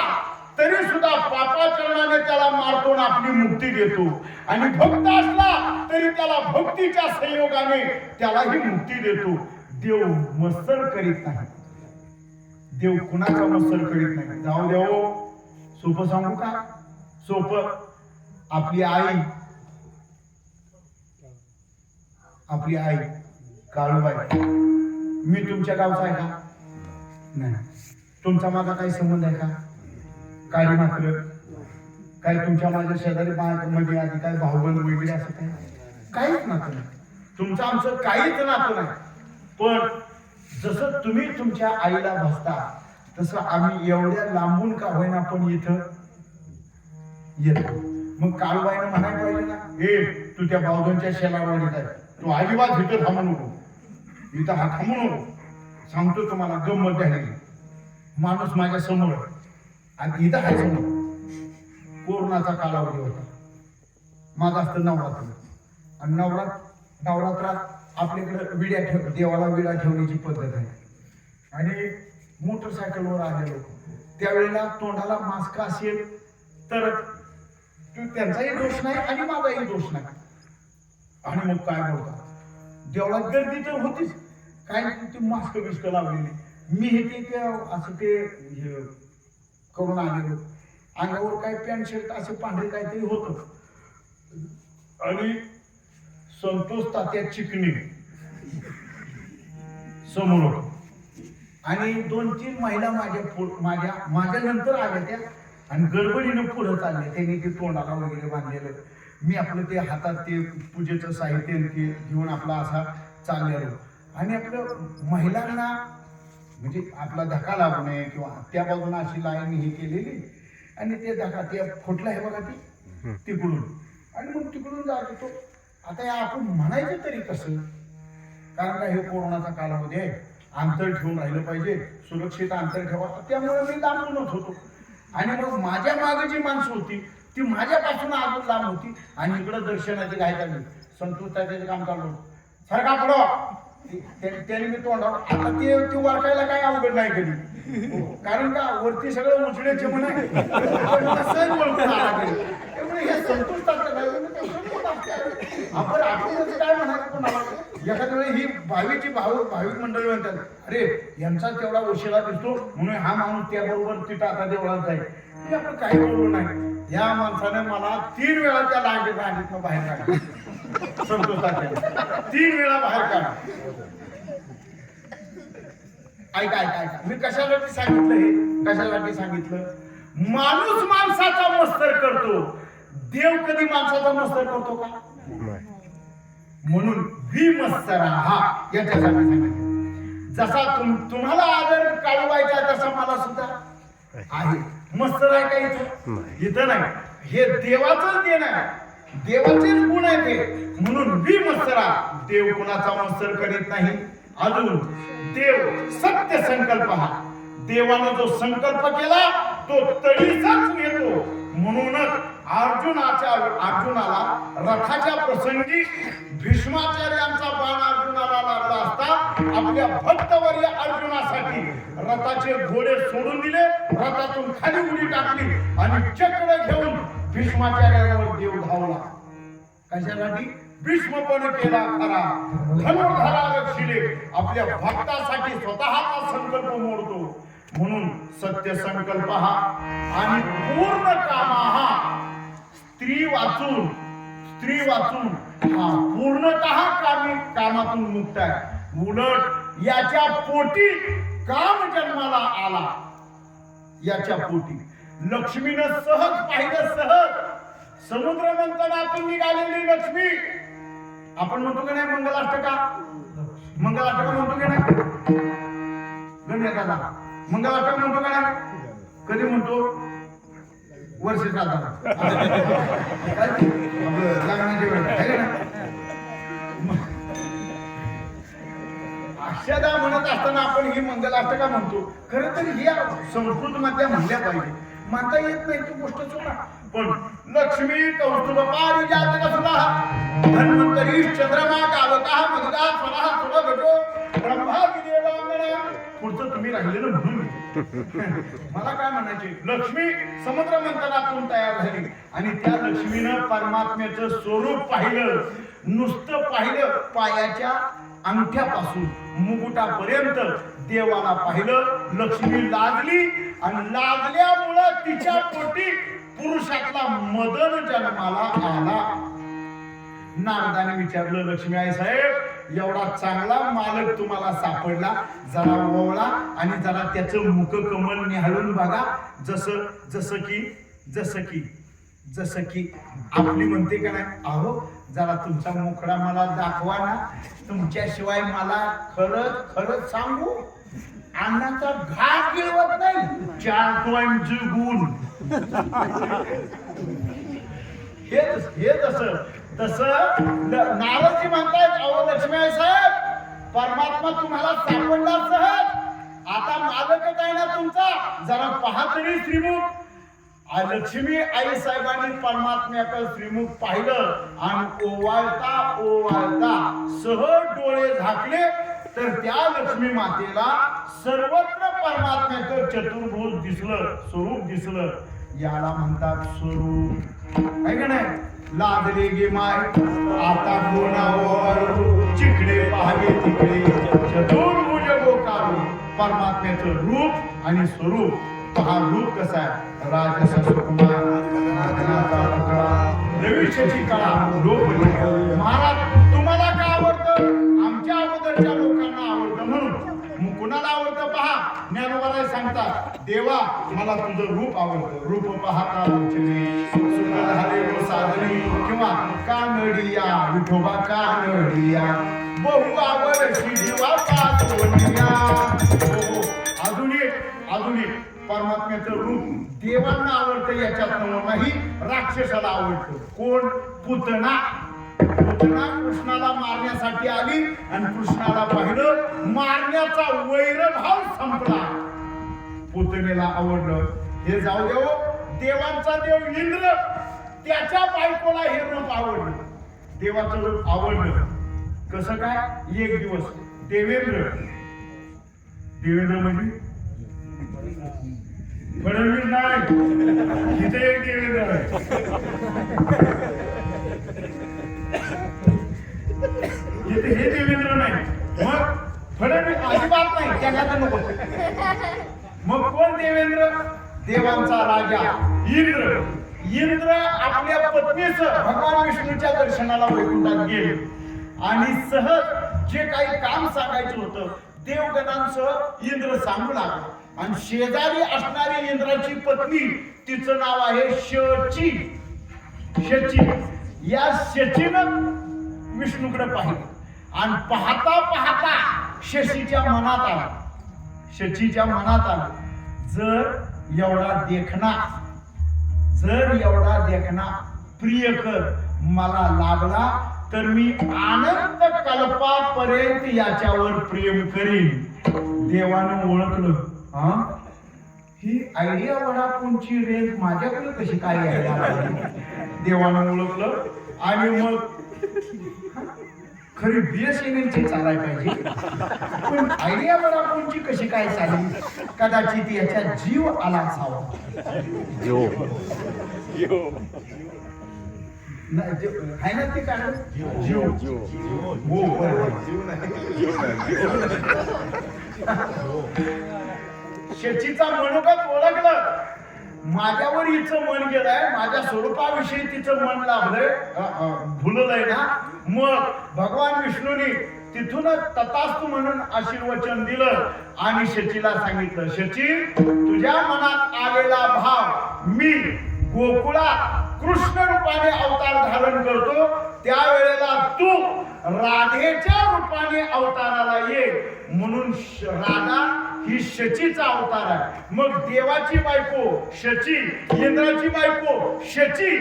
तरी सुद्धा पापाचरणाने त्याला मारतो आणि आपली मुक्ती देतो, आणि भक्त असला तरी त्याला भक्तीच्या संयोगाने त्यालाही मुक्ती देतो. देव मत्सर करीत नाही. देव कुणाचा मत्सर करीत नाही. जाऊ देव, सोपं सांगू का? सोपं. आपली आई काळूबाई. मी तुमच्या गावचा आहे का? नाही. तुमचा माझा काही संबंध आहे का? काही मात्र. काय तुमच्या माझ्या शेजारी मध्ये आधी काय भाऊबंद वगैरे असं काय? काहीच नातं नाही. तुमचं आमचं काहीच नातं नाही. पण जसं तुम्ही तुमच्या आईला भसता, तसं आम्ही एवढ्या लांबून का होईना पण इथं येतो. मग काळूबाईनं म्हणायला पाहिजे ना, हे तू त्या भाऊबंदच्या शेलावर येत आहे, तू अजिबात इथं थांबू नको, इथं हा थांबू नको. सांगतो तुम्हाला गंमत झालेली. माणूस माझ्या समोर आणि इथं आहे समोर. कोरोनाचा कालावधी होता. माझा असतं नवरात्र, आणि नवरात्रात आपल्याकडे देवाला विडा ठेवण्याची पद्धत आहे. आणि मोटरसायकलवर आले लोक, त्यावेळेला तोंडाला मास्क असेल तर त्यांचाही दोष नाही आणि माझाही दोष नाही. आणि मग काय बोलतात, देवळात गर्दी तर होतीच, काय ते मास्क बिस्क लावलेली. मी हे ते असं ते करून आलेलो. अंगावर काय पॅन्ट शर्ट असे पांढरे काहीतरी होतं, आणि संतोष तात्या चिकणी समोर होतो. आणि 2-3 महिला माझ्या नंतर आल्या. त्या आणि गडबडीनं पुढं चालले. त्यांनी ते तोंडाला वगैरे बांधलेलं, मी आपलं ते हातात ते पूजेचं साहित्य आणि ते घेऊन आपला असा चाललेलो. आणि आपलं महिलांना म्हणजे आपला धक्का लागू नये किंवा त्या बाजूला अशी लाईन ही केलेली आणि ते धक्का ते फुटलं आहे बघा ती तिकडून. आणि मग तिकडून जात होतो. आता या आपण म्हणायचं तरी कसं, कारण का हे कोरोनाचा कालावधी आहे, अंतर ठेवून राहिलं पाहिजे, सुरक्षित अंतर ठेवा. त्यामुळे मी लांबूनच होतो. आणि मग माझ्या मागे जी माणसं होती ती माझ्यापासून अजून लांब होती. आणि इकडं दर्शनाची गाय चालली, संतोष त्याचं काम चालू, सारखा पडवा. त्याने मी तोंडावर आता ते वाटायला काय अवघड नाही कधी, कारण का वरती सगळं उचण्याचे म्हणे सहज ओळखून आला कधी. त्यामुळे हे संतोष आपण आठवड्याचं काय म्हणायचं कोणाला. एखाद्या वेळी ही भाविक मंडळी म्हणतात, अरे यांचा तेवढा उशिरा दिसतो म्हणून हा माणूस त्याबरोबर तिथं आता देवळात जाईल. हे आपण काही बोललो नाही. या माणसाने मला 3 वेळा त्या रांगेतनं बाहेर काढला. संतोषाच्या 3 वेळा बाहेर काढा. ऐका मी कशासाठी सांगितलं, हे कशासाठी सांगितलं. माणूस माणसाचा मस्तर करतो, देव कधी माणसाचा मस्तर करतो का. म्हणून विमस्तरा हा याच्यासाठी सांगितलं. जसा तुम्हाला आदर काढवायचा तसा मला सुद्धा आहे. मस्तर आहे का इथं नाही. हे देवाचंच देण आहे, देवाचेच गुण आहे ते. म्हणून विमस्तरा, देव कुणाचा मस्तर करीत नाही. अजून देव सत्य संकल्प हा, देवानं जो संकल्प केला तो तडीचाच येतो. म्हणूनच अर्जुनाला रथाच्या प्रसंगी भीष्माचार्यांचा बाण अर्जुनाला लागला असता आपल्या भक्तवर्य अर्जुनासाठी रथाचे घोडे सोडून दिले, रथातून खाली उडी टाकली आणि चक्र घेऊन भीष्माचार्यांवर देव धावला. कशासाठी. भीष्म पण केला खरा, धनुर्धरा रक्षिले, आपल्या भक्तासाठी स्वतःचा संकल्प मोडतो. म्हणून सत्य संकल्प हा आणि पूर्ण कामा हा स्त्री वाचून हा पूर्णतः कामातून मुक्त आहे. उलट याच्या पोटी काम जन्माला आला. याच्या पोटी लक्ष्मीनं सहज पाहिलं, सहज समुद्र मंथनातून निघालेली लक्ष्मी. आपण म्हणतो की नाही मंगलाष्टका म्हणतो की नाही गणेशाला. मंगलाष्टक म्हणतो का नाही, कधी म्हणतो वर्ष साधारण लग्नाच्या वेळेला. अक्षदा म्हणत असताना आपण ही मंगलाष्टका म्हणतो. खरं तर ही संस्कृत मध्ये म्हणल्या पाहिजे, म्हणता येत नाही ती गोष्ट सोडा. पण लक्ष्मी कौस्तुभ पारिजात कसला धन्वंतरी चंद्रमा कावका मगदा स्वतः सुभ घटो ब्रह्मा देवांगना. पुढचं तुम्ही राहिलेलं म्हणून मला काय म्हणायचे, लक्ष्मी समुद्र मंथनातून तयार झाली आणि त्या लक्ष्मीनं परमात्म्याचं स्वरूप पाहिलं. नुसतं पाहिलं, पायाच्या अंगठ्यापासून मुकुटापर्यंत देवाला पाहिलं. लक्ष्मी लाजली आणि लाजल्यामुळं तिच्या पोटी पुरुषातला मदन जन्माला आला. नारदाने विचारलं, लक्ष्मी आई साहेब एवढा चांगला मालक तुम्हाला सापडला, जरा ओवळा आणि जरा त्याचं मुख कमल निहाळून बघा. जसं की आपली म्हणते का नाही, अहो जरा तुमचा मुखडा मला दाखवा ना, तुमच्याशिवाय मला खरंच सांगू अन्नाचा घाट गिळवत नाही. 4 पॉइंट गुण. हे तसं नारदजी म्हणतायत, अहो लक्ष्मी साहेब परमात्मा तुम्हाला सापडला सहज, आता मालकच आहे ना तुमचा, जरा पहा तरी श्रीमुख. लक्ष्मी आई साहेबांनी परमात्म्याकडे श्रीमुख पाहिलं आणि ओवाळता सहज डोळे झाकले तर त्या लक्ष्मी मातेला सर्वत्र परमात्म्याचं चतुर्भुज दिसलं, स्वरूप दिसलं. याला म्हणतात स्वरूप. आहे का नाही. लादले गे माय आता कोणावर, चिकडे पाहावे तिकडे चतुर्भुज गोकारू. परमात्म्याचं रूप आणि स्वरूप पहा. रूप कसा आहे, राजसा सुकुमार, राजनाचा पुतळा, रवीशची कळा लोकली. महाराज तुम्हाला काय आवडतं, आमच्या अगोदरच्या लोकांना आवडतं म्हणून. मग कुणाला आवडतं पहा, ज्ञानोबाराय सांगतात, देवा मला तुझं रूप आवडतं. रूप पाहता लोचने सुख झाले व साधने, किंवा कानडिया विठोबा कानडिया बहु आवडशी जीवा पाचवनिया. हो, आधुनिक परमात्म्याचं रूप देवांना आवडतं याच्यात नाही, राक्षसाला आवडतं. कोण? पुतना. पुतना कृष्णाला मारण्यासाठी आली आणि कृष्णाला पाहिलं, मारण्याचा वैरभाव संपला. पुतनेला आवडलं. हे जाऊ देव, देवांचा देव इंद्र, त्याच्या बायकोला हे रूप आवडलं. देवाचं रूप आवडलं. कसं काय? एक दिवस देवेंद्र म्हणजे फडणवीस नाही, इथे एक देवेंद्र आहे. इथे हे देवेंद्र नाही, मग फडणवीस अजिबात नाही, त्यांना तर नको. मग कोण देवेंद्र? देवांचा राजा इंद्र आपल्या पत्नीस भगवान विष्णूच्या दर्शनाला वैकुंठात गेले आणि सहज जे काही काम सांगायचं होतं देवगणांसह इंद्र सांगू लागला. आणि शेजारी असणारी इंद्राची पत्नी, तिचं नाव आहे शची. या शचीनं विष्णूकडे पाहिलं आणि पाहता पाहता शशीच्या मनात आलं, जर एवढा देखना प्रियकर मला लाभला तर मी अनंत कल्पापर्यंत याच्यावर प्रेम करीन. देवानं ओळखलं, ही आयडिया वडापावची रेंज माझ्याकडे कशी काय आहे. देवानं ओळखलं आणि मग खरी BSNL चालाय पाहिजे, पण आयडिया वडापावची कशी काय चालली. कदाचित याच्या जीव आला असावा. आहे ना ते काय जीव. हो, शचीचा मनोगत ओळखलं, माझ्यावर हिचं मन गेलंय, माझ्या स्वरूपाविषयी तिचं मन लाभलंय, भुललंय ना. मग भगवान विष्णूने तिथूनच तथास्तु म्हणून आशीर्वचन दिलं आणि शचीला सांगितलं, शची, तुझ्या मनात आलेला भाव मी गोकुळात कृष्ण रूपाने अवतार धारण करतो, त्यावेळेला तू राधेच्या रूपाने अवताराला ये. म्हणून राधा ही शचीचा अवतार आहे. मग देवाची बायको शची, इंद्राची बायको शची,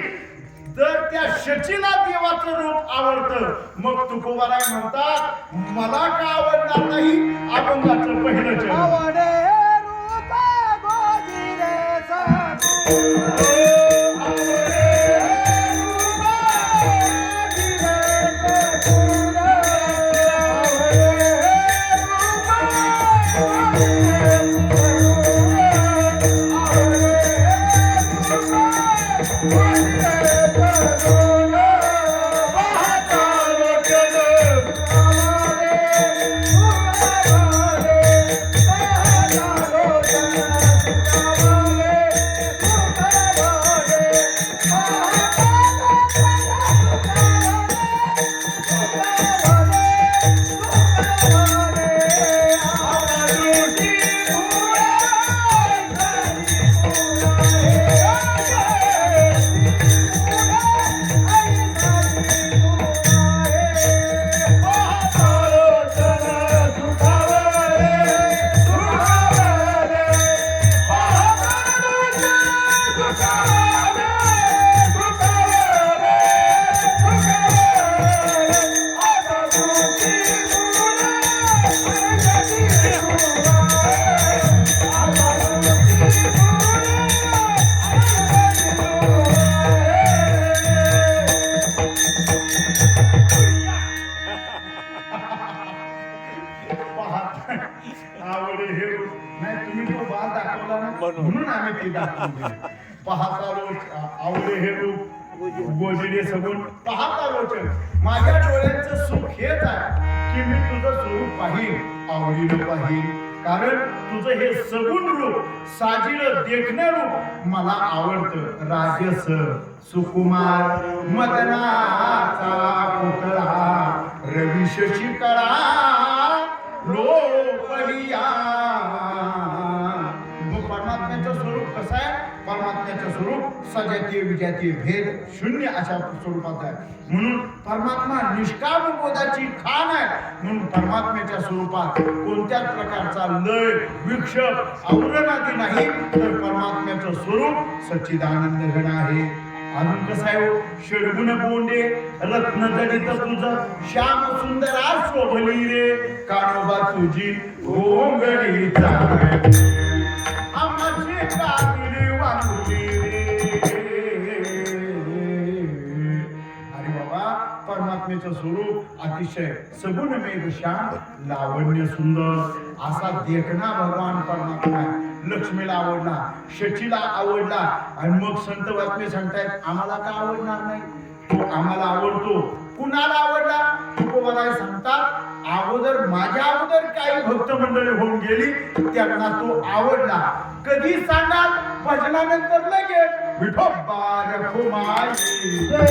तर त्या शचीला देवाचं रूप आवडतं. मग तुकोबाराय म्हणतात, मला का आवडणार नाही अभंगाचं पहिलं चरण. म्हणून आम्ही ते दाखवले. पाहता लोच आवडे हे रूप गोजिडे सगुण पाहता लोचन. माझ्या डोळ्यांचं सुख हेच आहे की मी तुझं स्वरूप पाहिन, आवडीनं पाहिन. कारण तुझं हे सगुण रूप, साजीलं देखणं रूप मला आवडतं. राजस सुकुमार मदनाचा पुतळा रवी शशिकळा लोपलिया कसं आहे परमात्म्याचं स्वरूप सजातीय विजातीय भेद शून्य अशा स्वरूपात आहे. म्हणून परमात्मा निष्काम बोधाची खाण आहे. म्हणून परमात्म्याच्या स्वरूपात कोणत्याच प्रकारचा लय विक्षेप आवरणादी नाही. तर परमात्म्याचं स्वरूप सच्चिदानंद घन आहे. अजून कसं आहे हो षडगुण बोंडे रत्न जडित तुझं श्याम सुंदर शोभली रे कानोबा तुझी ओंगडी आमची काबिली वाचली अरे बाबा परमात्म्याचं स्वरूप अतिशय सगुण मेघ श्याम लावण्य सुंदर असा देखना भगवान परमात्मा आहे. लक्ष्मीला आवडला शचीला आवडला आणि मग संत बातमी सांगतायत आम्हाला का आवडणार नाही. तो आम्हाला आवडतो. कुणाला आवडला तुकोबाराय सांगतात अगोदर माझ्या अगोदर काही भक्त मंडळी होऊन गेली त्यांना तो आवडला. कधी सांगाल भजनानंतर लगेच विठोबा रखुमाई जय